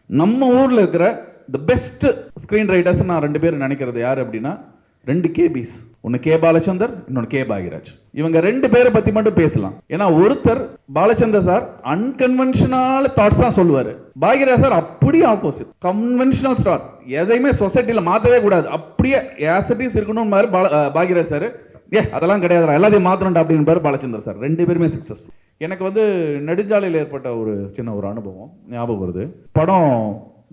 நம்ம ஊரில் இருக்கிற தி பெஸ்ட் ஸ்க்ரீன் ரைட்டர்ஸ் நான் 2 பேர் நினைக்கிறது யார் அப்படின்னா 2 கேபிஸ். ஒன்று கே பாலச்சந்தர், இன்னொன்று கே பாகிராஜ். இவங்க 2 பேரை பற்றி மட்டும் பேசலாம். ஏன்னா ஒருத்தர் பாலச்சந்தர் சார் அன்கன்வென்ஷனல் தாட்ஸ் தான் சொல்லுவார். பாகிராஜ் சார் அப்படியே ஆப்போசிட், கன்வென்ஷனல் ஸ்டார்ட். எதையுமே சொசைட்டியில் மாற்றவே கூடாது, அப்படியே ஆசிட்டிஸ் இருக்கணும் மாதிரி பாகிராஜ் சார். அதெல்லாம் கிடையாது, எல்லாத்தையும் மாற்றணும்டா அப்படின்னு பாலச்சந்தர் சார். 2 பேருமே சக்ஸஸ்ஃபுல். எனக்கு வந்து நெடுஞ்சாலையில் ஏற்பட்ட ஒரு சின்ன ஒரு அனுபவம் ஞாபகம் வருது. படம்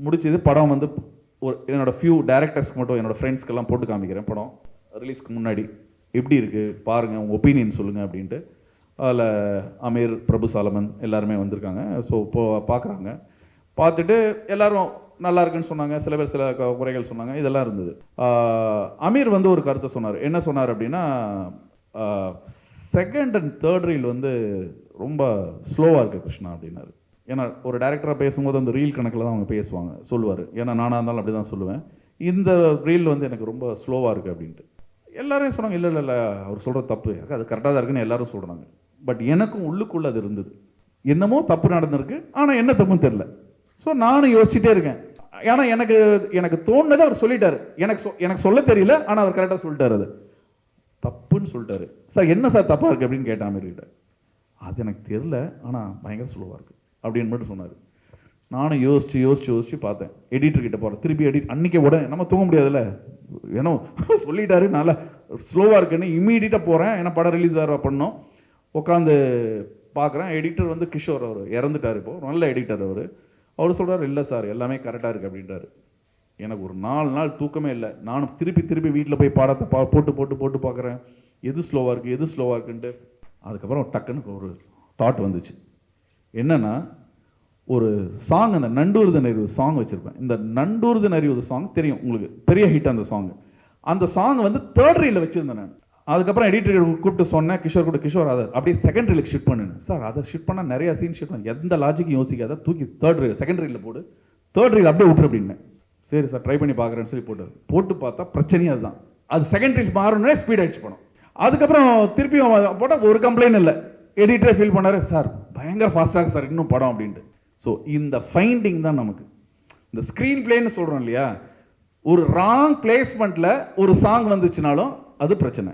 முடிச்சது. படம் வந்து என்னோட ஃபியூ டேரக்டர்ஸ்க்கு மட்டும், என்னோட ஃப்ரெண்ட்ஸ்க்கெல்லாம் போட்டு காமிக்கிறேன். படம் ரிலீஸ்க்கு முன்னாடி எப்படி இருக்குது பாருங்கள், உங்கள் ஒப்பீனியன் சொல்லுங்கள் அப்படின்ட்டு. அதில் அமீர், பிரபு சாலமன் எல்லாருமே வந்திருக்காங்க. ஸோ இப்போ பார்க்குறாங்க. பார்த்துட்டு எல்லாரும் நல்லா இருக்குன்னு சொன்னாங்க. சில பேர் சில குறைகள் சொன்னாங்க. இதெல்லாம் இருந்தது. அமீர் வந்து ஒரு கருத்தை சொன்னார். என்ன சொன்னார் அப்படின்னா, செகண்ட் அண்ட் தேர்ட் ரீல் வந்து ரொம்ப ஸ்லோவாக இருக்குது கிருஷ்ணா அப்படின்னாரு. ஏன்னா ஒரு டேரக்டராக பேசும்போது அந்த ரீல் கணக்கில் தான் அவங்க பேசுவாங்க, சொல்லுவார். ஏன்னா நானாக இருந்தாலும் அப்படி தான் சொல்லுவேன். இந்த ரீல் வந்து எனக்கு ரொம்ப ஸ்லோவாக இருக்குது அப்படின்ட்டு. எல்லாரும் சொன்னாங்க, இல்லை இல்லை இல்லை அவர் சொல்கிறது தப்பு, அது கரெக்டாக தான் இருக்குன்னு எல்லாரும் சொல்கிறாங்க. பட் எனக்கும் உள்ளுக்குள்ளே அது இருந்தது, என்னமோ தப்பு நடந்திருக்கு, ஆனால் என்ன தப்புன்னு தெரில. ஸோ நானும் யோசிச்சுட்டே இருக்கேன். ஏன்னா எனக்கு தோணுனதை அவர் சொல்லிட்டாரு. எனக்கு சொல்ல தெரியல, ஆனால் அவர் கரெக்டாக சொல்லிட்டார். அது தப்புன்னு சொல்லிட்டாரு. சார் என்ன சார் தப்பாக இருக்குது அப்படின்னு கேட்டேன் அமீர்கிட்ட. அது எனக்கு தெரில, ஆனால் பயங்கர ஸ்லோவாக இருக்குது அப்படின்னு மட்டும் சொன்னார். நானும் யோசிச்சு பார்த்தேன். எடிட்டர்கிட்ட போகிறேன், திருப்பி எடிட் அன்றைக்கே உடனே நம்ம தூங்க முடியாதுல்ல, ஏன்னா சொல்லிட்டாரு நல்லா ஸ்லோவாக இருக்குன்னு இம்மீடியட்டாக போகிறேன். ஏன்னா படம் ரிலீஸ் வேறு பண்ணோம். உட்காந்து பார்க்குறேன். எடிட்டர் வந்து கிஷோர், அவர் இறந்துட்டார். இப்போது நல்ல எடிட்டர் அவர் சொல்கிறார், இல்லை சார் எல்லாமே கரெக்டாக இருக்குது அப்படின்றாரு. எனக்கு ஒரு 4 நாள் தூக்கமே இல்லை. நானும் திருப்பி வீட்டில் போய் பாடத்தை போட்டு பார்க்குறேன், எது ஸ்லோவாக இருக்குன்ட்டு. அதுக்கப்புறம் டக்குன்னு ஒரு தாட் வந்துச்சு. என்னன்னா, ஒரு சாங், அந்த நண்டூர்தன் அறிவு சாங் வச்சுருப்பேன். இந்த நண்டூர்தன் அறிவு சாங் தெரியும் உங்களுக்கு, பெரிய ஹிட் அந்த சாங். அந்த சாங் வந்து தேர்ட் ரீலில் வச்சுருந்தேன் நான். அதுக்கப்புறம் எடிட்டர் கூப்பிட்டு சொன்னேன், கிஷோர் அதை அப்படியே செகண்ட் ரீலுக்கு ஷிஃப்ட் பண்ணுன்னு. சார் அதை ஷிஃப்ட் பண்ணால் நிறையா சீன் ஷிஃப்ட் பண்ண, எந்த லாஜிக்கும் யோசிக்காத, தூக்கி செகண்ட் ரீலில் போடு, தேர்ட் ரீல் அப்படியே விட்டுரு அப்படின்னேன். சரி சார் ட்ரை பண்ணி பார்க்குறேன்னு சொல்லி போட்டு பார்த்தா பிரச்சனையே அதுதான். அது செகண்ட் ரீல் மாறணுன்னே ஸ்பீட் ஆகிடுச்சு படம். அதுக்கப்புறம் திருப்பியும் போட்டால் ஒரு கம்ப்ளைண்ட் இல்லை. எடிட்டரே ஃபீல் பண்ணார், சார் பயங்கர ஃபாஸ்ட்டாக சார் இன்னும் படம் அப்படின்ட்டு. ஸோ இந்த ஃபைண்டிங் தான் நமக்கு இந்த ஸ்க்ரீன் பிளேன்னு சொல்கிறோம் இல்லையா. ஒரு ராங் பிளேஸ்மெண்ட்டில் ஒரு சாங் வந்துச்சுனாலும் அது பிரச்சனை.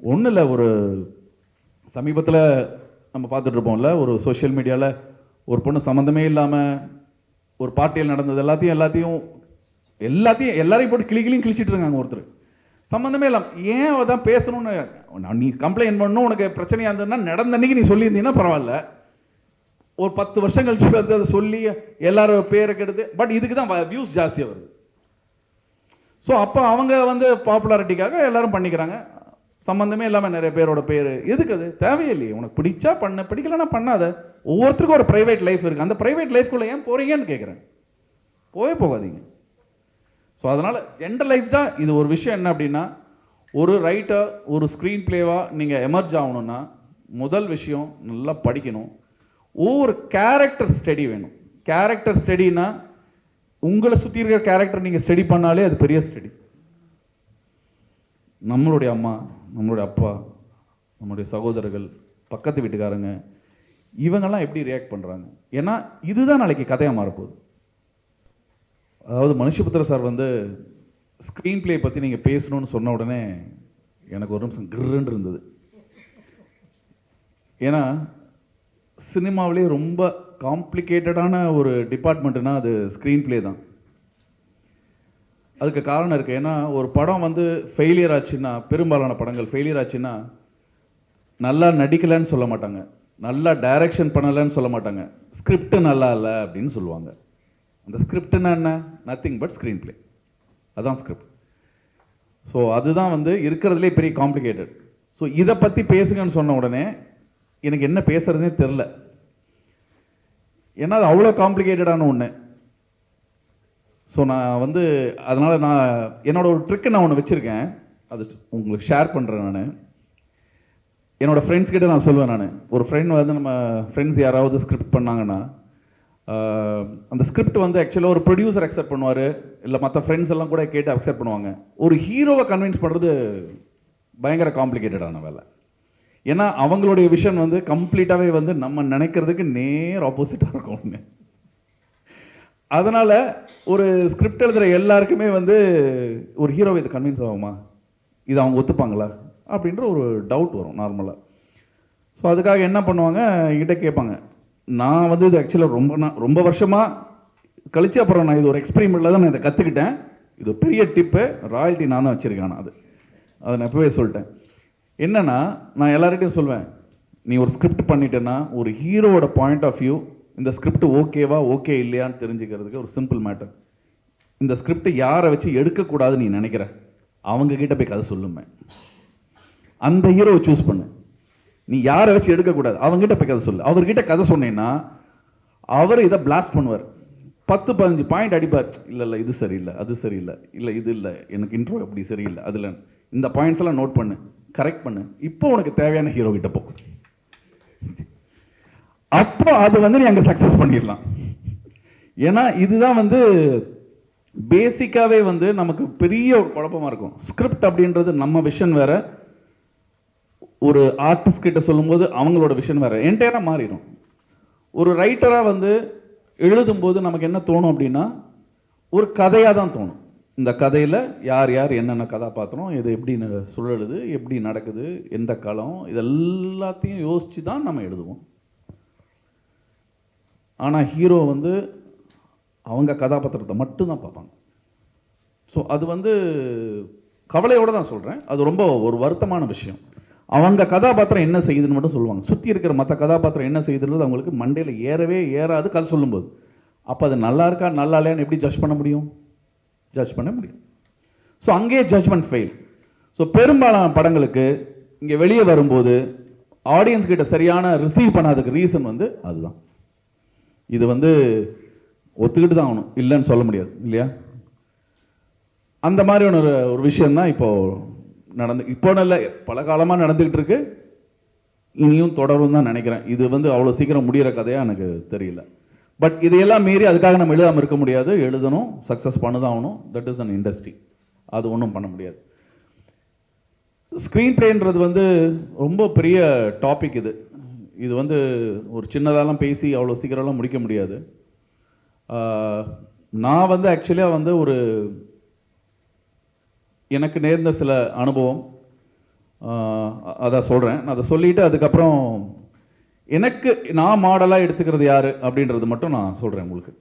ஒன்றும் இல்லை, ஒரு சமீபத்தில் நம்ம பார்த்துட்டு இருப்போம்ல, ஒரு சோஷியல் மீடியாவில் ஒரு பொண்ணு சம்மந்தமே இல்லாமல் ஒரு பார்ட்டியில் நடந்தது எல்லாரையும் போட்டு கிளிச்சிட்டு இருக்காங்க. ஒருத்தர் சம்மந்தமே இல்லாமல் ஏன் அதான் பேசணும்னு, நீ கம்ப்ளைண்ட் பண்ணணும், உனக்கு பிரச்சனையாக இருந்ததுன்னா நடந்த அன்னைக்கு நீ சொல்லியிருந்தீங்கன்னா பரவாயில்ல. ஒரு 10 வருஷம் கழிச்சு வந்து அதை சொல்லி எல்லாரும் பேரை கெடுத்து, பட் இதுக்கு தான் வியூஸ் ஜாஸ்தியாக வருது. ஸோ அப்போ அவங்க வந்து பாப்புலாரிட்டிக்காக எல்லாரும் பண்ணிக்கிறாங்க. சம்மந்தமே இல்லாமல் நிறைய பேரோட பேர் எதுக்கு? அது தேவையில்லையே. உனக்கு பிடிச்சா பண்ண, பிடிக்கலன்னா பண்ணாத. ஒவ்வொருத்தருக்கும் ஒரு ப்ரைவேட் லைஃப் இருக்குது. அந்த ப்ரைவேட் லைஃப்குள்ளே ஏன் போகிறீங்கன்னு கேட்குறேன். போகாதீங்க. ஸோ அதனால் ஜென்ரலைஸ்டாக இது ஒரு விஷயம் என்ன அப்படின்னா, ஒரு ரைட்டர் ஒரு ஸ்க்ரீன் பிளேவாக நீங்கள் எமர்ஜ் ஆகணும்னா முதல் விஷயம் நல்லா படிக்கணும். ஒவ்வொரு கேரக்டர் ஸ்டடி வேணும். கேரக்டர் ஸ்டடினா உங்களை சுற்றி இருக்கிற கேரக்டர் நீங்கள் ஸ்டடி பண்ணாலே அது பெரிய ஸ்டடி. நம்மளுடைய அம்மா, நம்மளுடைய அப்பா, நம்மளுடைய சகோதரர்கள், பக்கத்து வீட்டுக்காரங்க, இவங்கெல்லாம் எப்படி ரியாக்ட் பண்ணுறாங்க. ஏன்னா இதுதான் நாளைக்கு கதையாக மாறப்போகுது. அதாவது மனுஷபுத்திர சார் வந்து ஸ்க்ரீன் பிளே பற்றி நீங்கள் பேசணும்னு சொன்ன உடனே எனக்கு ஒரு நிமிஷம் கிருன்னு இருந்தது. ஏன்னா சினிமாவிலே ரொம்ப காம்ப்ளிகேட்டடான ஒரு டிபார்ட்மெண்ட்னா அது ஸ்க்ரீன் பிளே தான். அதுக்கு காரணம் இருக்குது. ஏன்னா ஒரு படம் வந்து ஃபெயிலியர் ஆச்சுன்னா, பெரும்பாலான படங்கள் ஃபெயிலியர் ஆச்சுன்னா நல்லா நடிக்கலைன்னு சொல்ல மாட்டாங்க, நல்லா டைரக்ஷன் பண்ணலைன்னு சொல்ல மாட்டாங்க, ஸ்கிரிப்ட் நல்லா இல்லை அப்படின்னு சொல்லுவாங்க. அந்த ஸ்கிரிப்ட்னா என்ன? Nothing but screen play. அதுதான் ஸ்கிரிப்ட். ஸோ அதுதான் வந்து இருக்கிறதுலே பெரிய காம்ப்ளிகேட்டட். ஸோ இதை பற்றி பேசுங்கன்னு சொன்ன உடனே எனக்கு என்ன பேசுறதுனே தெரில. ஏன்னா அது அவ்வளோ காம்ப்ளிகேட்டடான ஒன்று. ஸோ நான் வந்து அதனால் நான் என்னோட ஒரு ட்ரிக்கை நான் ஒன்று வச்சுருக்கேன், அது உங்களுக்கு ஷேர் பண்ணுறேன். நான் என்னோடய ஃப்ரெண்ட்ஸ் கிட்ட நான் சொல்லுவேன். நான் ஒரு ஃப்ரெண்ட் வந்து நம்ம ஃப்ரெண்ட்ஸ் யாராவது ஸ்கிரிப்ட் பண்ணாங்கன்னா, அந்த ஸ்கிரிப்ட் வந்து ஆக்சுவலாக ஒரு ப்ரொடியூசர் அக்செப்ட் பண்ணுவார், இல்லை மற்ற ஃப்ரெண்ட்ஸ் எல்லாம் கூட கேட்டு அக்செப்ட் பண்ணுவாங்க. ஒரு ஹீரோவை கன்வின்ஸ் பண்ணுறது பயங்கர காம்ப்ளிகேட்டடான வேலை. ஏன்னா அவங்களுடைய விஷன் வந்து கம்ப்ளீட்டாகவே வந்து நம்ம நினைக்கிறதுக்கு நேர் ஆப்போசிட்டாக இருக்கும் ஒன்று. அதனால ஒரு ஸ்கிரிப்ட் எழுதுகிற எல்லாருக்குமே வந்து ஒரு ஹீரோவை இது கன்வின்ஸ் ஆகுமா, இது அவங்க ஒத்துப்பாங்களா அப்படின்ற ஒரு டவுட் வரும் நார்மலாக. ஸோ அதுக்காக என்ன பண்ணுவாங்க, என்கிட்ட கேட்பாங்க. நான் வந்து இது ஆக்சுவலாக ரொம்ப வருஷமாக கழிச்சு அப்புறம் நான் இது ஒரு எக்ஸ்பெரிமெண்ட்டில் தான் நான் இதை கற்றுக்கிட்டேன். இது பெரிய டிப்பு, ராயல்ட்டி நான் தான் வச்சுருக்கேன். அதை நான் எப்பவே சொல்லிட்டேன். என்னன்னா, நான் எல்லார்கிட்டையும் சொல்வேன், நீ ஒரு ஸ்கிரிப்ட் பண்ணிட்டேன்னா ஒரு ஹீரோவோட பாயிண்ட் ஆஃப் வியூ, இந்த ஸ்கிரிப்ட் ஓகேவா ஓகே இல்லையான்னு தெரிஞ்சுக்கிறதுக்கு ஒரு சிம்பிள் மேட்டர். இந்த ஸ்கிரிப்ட் யாரை வச்சு எடுக்கக்கூடாதுன்னு நீ நினைக்கிற, அவங்க கிட்ட போய் கதை சொல்லுமே. அந்த ஹீரோவை சூஸ் பண்ணு. நீ யாரை வச்சு எடுக்கக்கூடாது, அவங்ககிட்ட போய் கதை சொல்லு. அவர்கிட்ட கதை சொன்னேன்னா அவர் இதை பிளாஸ்ட் பண்ணுவார். 10-15 பாயிண்ட் அடிப்பார். இல்லை இது சரியில்லை, அது சரியில்லை, இல்லை இது இல்லை, எனக்கு இன்ட்ரோ அப்படி சரியில்லை, அதில் இந்த பாயிண்ட்ஸ் எல்லாம் நோட் பண்ணு, கரெக்ட் பண்ணு, இப்போ உனக்கு தேவையான ஹீரோ கிட்ட போ. அப்போ அது வந்து நீ அங்கே சக்ஸஸ் பண்ணிடலாம். ஏன்னா இதுதான் வந்து பேசிக்காவே வந்து நமக்கு பெரிய ஒரு குழப்பமா இருக்கும். ஸ்கிரிப்ட் அப்படின்றது நம்ம விஷன் வேற, ஒரு ஆர்டிஸ்ட் கிட்ட சொல்லும்போது அவங்களோட விஷன் வேற, என்டையரா மாறிடும். ஒரு ரைட்டரா வந்து எழுதும்போது நமக்கு என்ன தோணும் அப்படின்னா, ஒரு கதையாக தான் தோணும். இந்த கதையில் யார் யார் என்னென்ன கதாபாத்திரம், இது எப்படி சுழலுது, எப்படி நடக்குது, எந்த காலம், இது எல்லாத்தையும் யோசித்து தான் நம்ம எழுதுவோம். ஆனால் ஹீரோ வந்து அவங்க கதாபாத்திரத்தை மட்டும்தான் பார்ப்பாங்க. ஸோ அது வந்து கவலையோடு தான் சொல்கிறேன். அது ரொம்ப ஒரு வருத்தமான விஷயம். அவங்க கதாபாத்திரம் என்ன செய்யுதுன்னு மட்டும் சொல்லுவாங்க. சுற்றி இருக்கிற மற்ற கதாபாத்திரம் என்ன செய்யுதுன்றது அவங்களுக்கு மண்டையில் ஏறவே ஏறாது கதை சொல்லும்போது. அப்போ அது நல்லா இருக்கா நல்லா இல்லையான்னு எப்படி ஜட்ஜ் பண்ண முடியும்? ஜட்ஜ் பண்ண முடியும். ஸோ அங்கேயே ஜட்ஜ்மெண்ட் ஃபெயில். ஸோ பெரும்பாலான படங்களுக்கு இங்கே வெளியே வரும்போது ஆடியன்ஸ் கிட்ட சரியான ரிசீவ் பண்ணாததுக்கு ரீசன் வந்து அதுதான். இது வந்து ஒத்துக்கிட்டு தான் ஆகணும், இல்லைன்னு சொல்ல முடியாது இல்லையா? அந்த மாதிரியான ஒரு விஷயம் தான் இப்போ இப்போ இல்லை, பல காலமாக நடந்துக்கிட்டு இருக்கு, இனியும் தொடரும் தான் நினைக்கிறேன். இது வந்து அவ்வளோ சீக்கிரம் முடிகிற கதையாக எனக்கு தெரியல. பட் இதையெல்லாம் மீறி அதுக்காக நம்ம எழுதாமல் இருக்க முடியாது. எழுதணும், சக்ஸஸ் பண்ணதான் ஆகணும். That is an industry. அது ஒன்றும் பண்ண முடியாது. ஸ்க்ரீன் பிளேன்றது வந்து ரொம்ப பெரிய டாபிக். இது வந்து ஒரு சின்னதாலாம் பேசி அவ்வளோ சீக்கிரம்லாம் முடிக்க முடியாது. நான் வந்து ஆக்சுவலியாக வந்து ஒரு எனக்கு நேர்ந்த சில அனுபவம் அதை சொல்கிறேன். நான் அதை சொல்லிவிட்டு அதுக்கப்புறம் எனக்கு நான் மாடலாக எடுத்துக்கிறது யார் அப்படின்றது மட்டும் நான் சொல்கிறேன் உங்களுக்கு.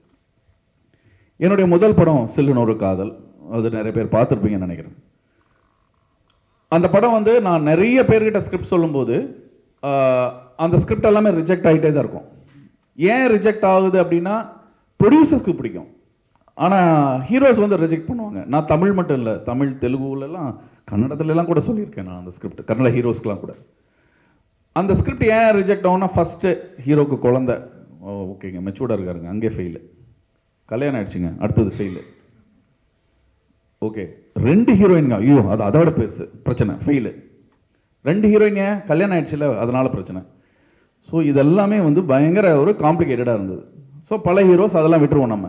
என்னுடைய முதல் படம் சில்லுன்னு ஒரு காதல். அது நிறைய பேர் பார்த்துருப்பீங்கன்னு நினைக்கிறேன். அந்த படம் வந்து நான் நிறைய பேர்கிட்ட ஸ்கிரிப்ட் சொல்லும்போது அந்த ஸ்கிரிப்ட் எல்லாமே ரிஜெக்ட் ஆகிட்டே தான் இருக்கும். ஏன் ரிஜெக்ட் ஆகுது அப்படின்னா, ப்ரொடியூசர்ஸ்க்கு பிடிக்கும், ஆனால் ஹீரோஸ் வந்து ரிஜெக்ட் பண்ணுவாங்க. நான் தமிழ் மட்டும் இல்லை, தமிழ் தெலுங்குலலாம் கன்னடத்துலலாம் கூட சொல்லியிருக்கேன் நான் அந்த ஸ்கிரிப்ட், கன்னட ஹீரோஸ்க்கெலாம் கூட. அந்த ஸ்கிரிப்ட் ஏன் ரிஜெக்ட் ஆகும்னா, ஃபஸ்ட்டு ஹீரோக்கு குழந்தை, ஓகேங்க மெச்சூர்டாக இருக்காருங்க, அங்கே ஃபெயிலு. கல்யாணம் ஆயிடுச்சுங்க, அடுத்தது ஃபெயிலு. ஓகே 2 ஹீரோயின்ங்க, ஐயோ அது அதோட பெருசு பிரச்சனை, ஃபெயிலு. 2 ஹீரோயிங்க, கல்யாணம் ஆயிடுச்சுல அதனால பிரச்சனை. ஸோ இதெல்லாமே வந்து பயங்கர ஒரு காம்ப்ளிகேட்டடாக இருந்தது. ஸோ பல ஹீரோஸ் அதெல்லாம் விட்டுருவோம். நம்ம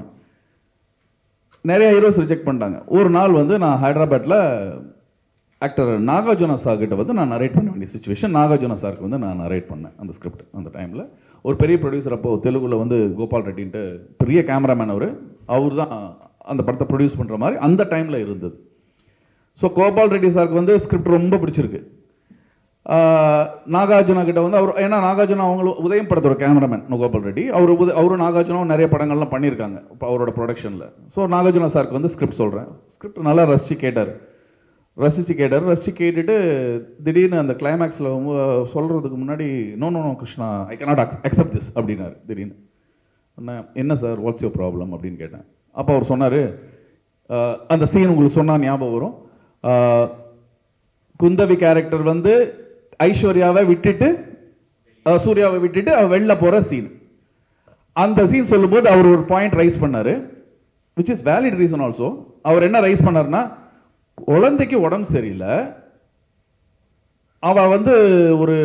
நிறைய ஹீரோஸ் ரிஜெக்ட் பண்ணிட்டாங்க. ஒரு நாள் வந்து நான் ஹைதராபாத்தில் ஆக்டர் நாகார்ஜுனா சார் கிட்ட வந்து நான் நரேட் பண்ண வேண்டிய சுச்சுவேஷன். நாகார்ஜுனா சாருக்கு வந்து நான் நரேட் பண்ணேன் அந்த ஸ்கிரிப்ட். அந்த டைமில் ஒரு பெரிய ப்ரொடியூசர், அப்போ தெலுங்குல வந்து கோபால் ரெட்டின்ட்டு பெரிய கேமராமேன், அவர் தான் அந்த படத்தை ப்ரொடியூஸ் பண்ணுற மாதிரி அந்த டைமில் இருந்தது. ஸோ கோபால் ரெட்டி சாருக்கு வந்து ஸ்கிரிப்ட் ரொம்ப பிடிச்சிருக்கு. நாகார்ஜுனா கிட்ட வந்து அவர், ஏன்னா நாகார்ஜுனா அவங்க உதயம் படத்தோட கேமராமேன் கோபால் ரெட்டி, அவரும் நாகார்ஜுனாவும் நிறைய படங்கள்லாம் பண்ணியிருக்காங்க இப்போ அவரோட ப்ரொடக்ஷனில். ஸோ நாகார்ஜுனா சாருக்கு வந்து ஸ்கிரிப்ட் சொல்கிறேன். ஸ்கிரிப்ட் நல்லா ரசித்து கேட்டுட்டு திடீர்னு அந்த கிளைமேக்ஸில் சொல்கிறதுக்கு முன்னாடி no Krishna, I cannot accept this அப்படின்னாரு. திடீர்னு என்ன சார், வாட்ஸ் யுவர் ப்ராப்ளம் அப்படின்னு கேட்டேன். அப்போ அவர் சொன்னார், அந்த சீன் உங்களுக்கு சொன்னால் ஞாபகம் வரும், குந்தவி கேரக்டர் வந்து ஐஸ்வர்யாவை விட்டுட்டு சூர்யாவை விட்டுட்டு அவ வெளில போற சீன். அந்த சீன் சொல்லும்போது அவர் ஒரு பாயிண்ட் ரைஸ் பண்ணாரு, which is valid reason also. அவர் என்ன ரைஸ் பண்ணாருன்னா, குழந்தைக்கு உடம்பு சரியில்லை, அவ வந்து ஒரு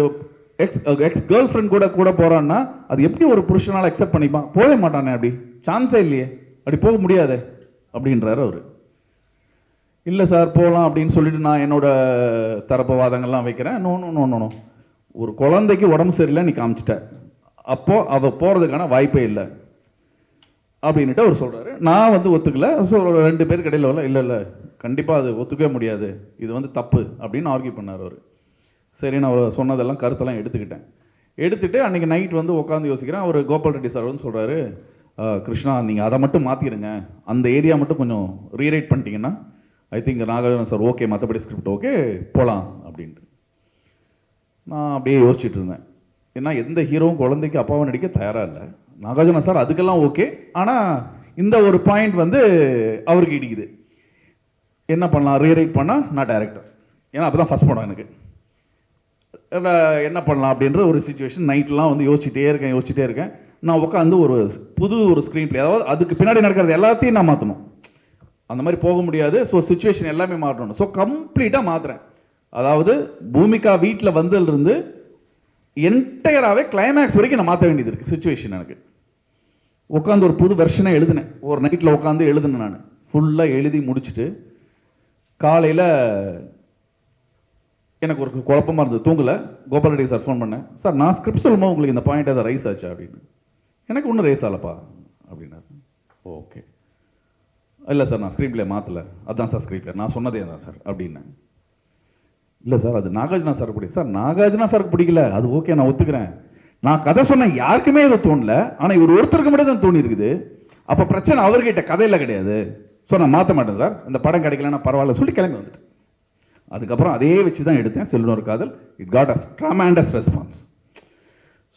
எக்ஸ் கேர்ள் ஃப்ரெண்ட் கூட போறான்னா அது எப்படி ஒரு புருஷனால அக்செப்ட் பண்ணிப்பான்? போக மாட்டானே, அப்படி சான்ஸே இல்லையே, அப்படி போக முடியாதே அப்படின்றாரு அவர். இல்லை சார் போகலாம் அப்படின்னு சொல்லிட்டு நான் என்னோட தரப்பு வாதங்கள்லாம் வைக்கிறேன். நோ, ஒரு குழந்தைக்கு உடம்பு சரியில்லை நீ காமிச்சிட்ட, அப்போ அவள் போகிறதுக்கான வாய்ப்பே இல்லை. அப்படின்ட்டு அவர் சொல்கிறாரு. நான் வந்து ஒத்துக்கல. ஸோ 2 பேர் கடையில் வரல, இல்லை இல்லை கண்டிப்பாக அது ஒத்துக்கவே முடியாது, இது வந்து தப்பு அப்படின்னு ஆர்கியூ பண்ணார் அவர். சரி, நான் அவர் சொன்னதெல்லாம் கருத்தெல்லாம் எடுத்துட்டு அன்றைக்கி நைட் வந்து உட்காந்து யோசிக்கிறேன். அவர் கோபால் ரெட்டி சார் வந்து சொல்கிறாரு, கிருஷ்ணா நீங்கள் அதை மட்டும் மாற்றிடுங்க, அந்த ஏரியா மட்டும் கொஞ்சம் ரீரைட் பண்ணிட்டீங்கன்னா I think Nagarjuna sir okay, மற்றபடி ஸ்கிரிப்ட் ஓகே, போகலாம் அப்படின்ட்டு. நான் அப்படியே யோசிச்சுட்டு இருந்தேன். ஏன்னா எந்த ஹீரோவும் குழந்தைக்கு அப்பாவை நடிக்க தயாராக இல்லை. நாகார்ஜுனா சார் அதுக்கெல்லாம் ஓகே, ஆனால் இந்த ஒரு பாயிண்ட் வந்து அவருக்கு இடிக்குது. என்ன பண்ணலாம், ரீரைட் பண்ணால் நான் டைரக்டர், ஏன்னா அப்போ தான் ஃபஸ்ட் படம் எனக்கு. என்ன பண்ணலாம் அப்படின்ற ஒரு சுச்சுவேஷன். நைட்லாம் வந்து யோசிச்சுட்டே இருக்கேன். நான் உட்காந்து ஒரு ஸ்க்ரீன் பிளே, அதாவது அதுக்கு பின்னாடி நடக்கிறது எல்லாத்தையும் நான் மாற்றணும். அந்த மாதிரி போக முடியாது. ஸோ சுச்சுவேஷன் எல்லாமே மாற்றணும். ஸோ கம்ப்ளீட்டாக மாற்றுறேன். அதாவது பூமிகா வீட்டில் வந்ததுலேருந்து என்டையராகவே கிளைமேக்ஸ் வரைக்கும் நான் மாற்ற வேண்டியது இருக்குது சுச்சுவேஷன். எனக்கு உட்காந்து ஒரு புது வெர்ஷனை எழுதினேன். ஒரு நைட்டில் உட்காந்து எழுதினேன். நான் ஃபுல்லாக எழுதி முடிச்சுட்டு காலையில் எனக்கு ஒரு குழப்பமாக இருந்தது, தூங்கலை. கோபால் ரெட்டி சார் ஃபோன் பண்ணேன். சார் நான் ஸ்கிரிப்ட் சொல்லும்போது உங்களுக்கு இந்த பாயிண்ட் எதாவது ரைஸ் ஆச்சா அப்படின்னு. எனக்கு ஒன்றும் ரைஸ் ஆகலப்பா அப்படின்னாரு. ஓகே, இல்லை சார் நான் ஸ்க்ரீன் பிளே மாற்றலை, அதுதான் சார் ஸ்க்ரீன் பிளே, நான் சொன்னதே தான் சார் அப்படின்னேன். இல்லை சார் அது நாகார்ஜுனா சார் பிடிக்கும். சார் நாகார்ஜுனா சாருக்கு பிடிக்கல, அது ஓகே நான் ஒத்துக்கிறேன். நான் கதை சொன்னேன், யாருக்குமே இதை தோணல, ஆனால் இவர் ஒருத்தருக்கு மட்டும் தான் தோணி இருக்குது. அப்போ பிரச்சனை அவர்கிட்ட கதையில் கிடையாது. ஸோ நான் மாற்ற மாட்டேன் சார், இந்த படம் கிடைக்கலன்னா பரவாயில்ல சொல்லி கிளம்பி வந்துட்டு. அதுக்கப்புறம் அதே வச்சு தான் எடுத்தேன் செல்வன் ஒரு காதல். It got us tremendous response.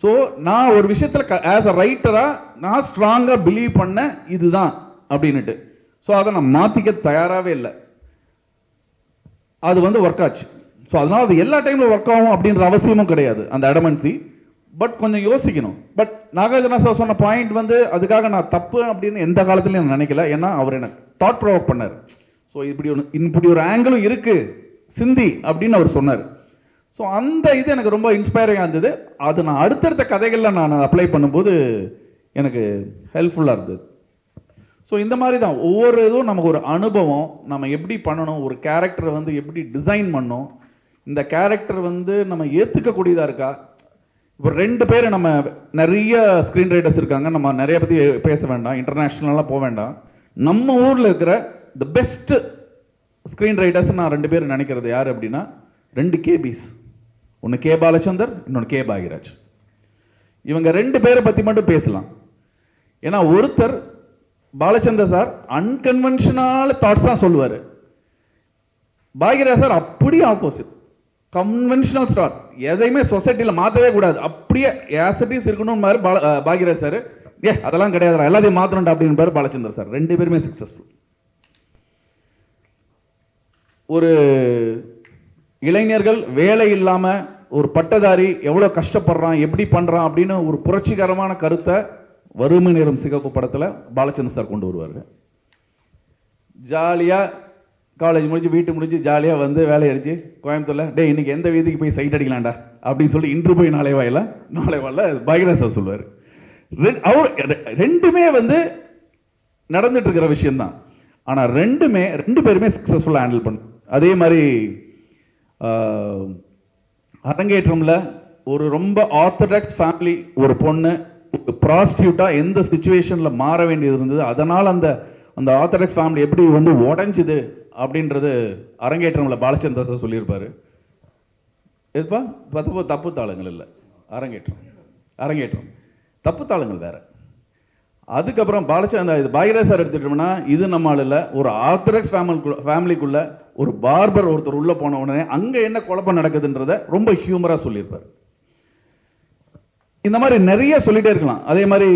So நான் ஒரு விஷயத்தில் ஆஸ் அ ரைட்டராக நான் ஸ்ட்ராங்காக பிலீவ் பண்ணேன் இதுதான் அப்படின்னுட்டு. ஸோ அதை நான் மாற்றிக்க தயாராகவே இல்லை. அது வந்து ஒர்க் ஆச்சு. ஸோ அதனால் அது எல்லா டைமில் ஒர்க் ஆகும் அப்படின்ற அவசியமும் கிடையாது அந்த அடமன்சி. பட் கொஞ்சம் யோசிக்கணும். பட் நாகார்ஜுனா சார் சொன்ன பாயிண்ட் வந்து அதுக்காக நான் தப்பு அப்படின்னு எந்த காலத்துலையும் நான் நினைக்கல. ஏன்னா அவர் எனக்கு தாட் ப்ரொவோக் பண்ணார். ஸோ இப்படி ஒரு ஆங்கிளும் இருக்கு சிந்தி அப்படின்னு அவர் சொன்னார். ஸோ அந்த இது எனக்கு ரொம்ப இன்ஸ்பைரிங்காக இருந்தது. அது நான் அடுத்தடுத்த கதைகளில் நான் அப்ளை பண்ணும்போது எனக்கு ஹெல்ப்ஃபுல்லாக இருந்தது. ஸோ இந்த மாதிரி தான் ஒவ்வொரு இதுவும் நமக்கு ஒரு அனுபவம். நம்ம எப்படி பண்ணணும், ஒரு கேரக்டரை வந்து எப்படி டிசைன் பண்ணணும், இந்த கேரக்டர் வந்து நம்ம ஏற்றுக்கக்கூடியதாக இருக்கா. இப்போ 2 பேர் நம்ம நிறைய ஸ்க்ரீன் ரைட்டர்ஸ் இருக்காங்க, நம்ம நிறைய பற்றி பேச வேண்டாம், இன்டர்நேஷ்னலாக போக வேண்டாம். நம்ம ஊரில் இருக்கிற த பெஸ்ட் ஸ்க்ரீன் ரைட்டர்ஸ் நான் 2 பேர் நினைக்கிறது யார் அப்படின்னா 2 கேபிஸ். ஒன்று கே பாலச்சந்தர், இன்னொன்று கே பாக்யராஜ். இவங்க 2 பேரை பற்றி மட்டும் பேசலாம். ஏன்னா ஒருத்தர் பாலச்சந்தர் சார் அன்கன்வென்ஷனல் தாட்ஸ் தான் சொல்லுவார். பாக்யராஜ் சார் அப்படியே ஆப்போசிட், கன்வென்ஷனல் ஸ்டார். எதையுமே சொசைட்டியில் மாற்றவே கூடாது, அப்படியே ஆசிட்டிஸ் இருக்கணும் மாதிரி பாக்யராஜ் சார். அதெல்லாம் கிடையாது, எல்லாத்தையும் மாற்றணும் அப்படின்னு பாலச்சந்தர் சார். 2 பேருமே சக்ஸஸ்ஃபுல். ஒரு இளைஞர்கள் வேலை இல்லாமல் ஒரு பட்டதாரி எவ்வளோ கஷ்டப்படுறான், எப்படி பண்ணுறான் அப்படின்னு ஒரு புரட்சிகரமான கருத்தை வறுமை நிறம் சிகப்பு படத்தில் பாலச்சந்தர் சார் கொண்டு வருவார். ஜாலியாக காலேஜ் முடிஞ்சு ஜாலியாக வந்து வேலையை அடிச்சு கோயம்புத்தூரில் டே இன்னைக்கு எந்த வீதிக்கு போய் சைட் அடிக்கலாம்டா அப்படின்னு சொல்லி இன்று போய் நாளை வாயில பாக்யராஜ் சார் சொல்லுவார். அவர் 2மே வந்து நடந்துட்டு இருக்கிற விஷயம்தான். ஆனால் 2 பேருமே சக்ஸஸ்ஃபுல்லாக ஹேண்டில் பண்ணு. அதே மாதிரி அரங்கேற்றம்ல ஒரு ரொம்ப ஆர்த்தடாக்ஸ் ஃபேமிலி, ஒரு பொண்ணு ஒரு ப்ராஸ்டியூட்டாக எந்த சுச்சுவேஷனில் மாற வேண்டியது இருந்தது, அதனால் அந்த ஆர்த்தடாக்ஸ் ஃபேமிலி எப்படி வந்து உடஞ்சுது அப்படின்றது அரங்கேற்றம்ல பாலச்சந்தர் சார் சொல்லியிருப்பாரு. எதுப்பா தப்பு தாளங்கள் இல்லை, அரங்கேற்றம் தப்பு தாளங்கள் வேற. அதுக்கப்புறம் பாக்யராஜ் சார் எடுத்துட்டோம்னா இது நம்மளால இல்லை, ஒரு ஆர்த்தடாக்ஸ் ஃபேமிலிக்குள்ள ஒரு பார்பர் ஒருத்தர் உள்ள போன உடனே அங்க என்ன குழப்பம் நடக்குதுன்றத ரொம்ப ஹியூமரா சொல்லியிருப்பார். இந்த மாதிரி நிறைய சொல்லிட்டே இருக்கலாம். அதே மாதிரி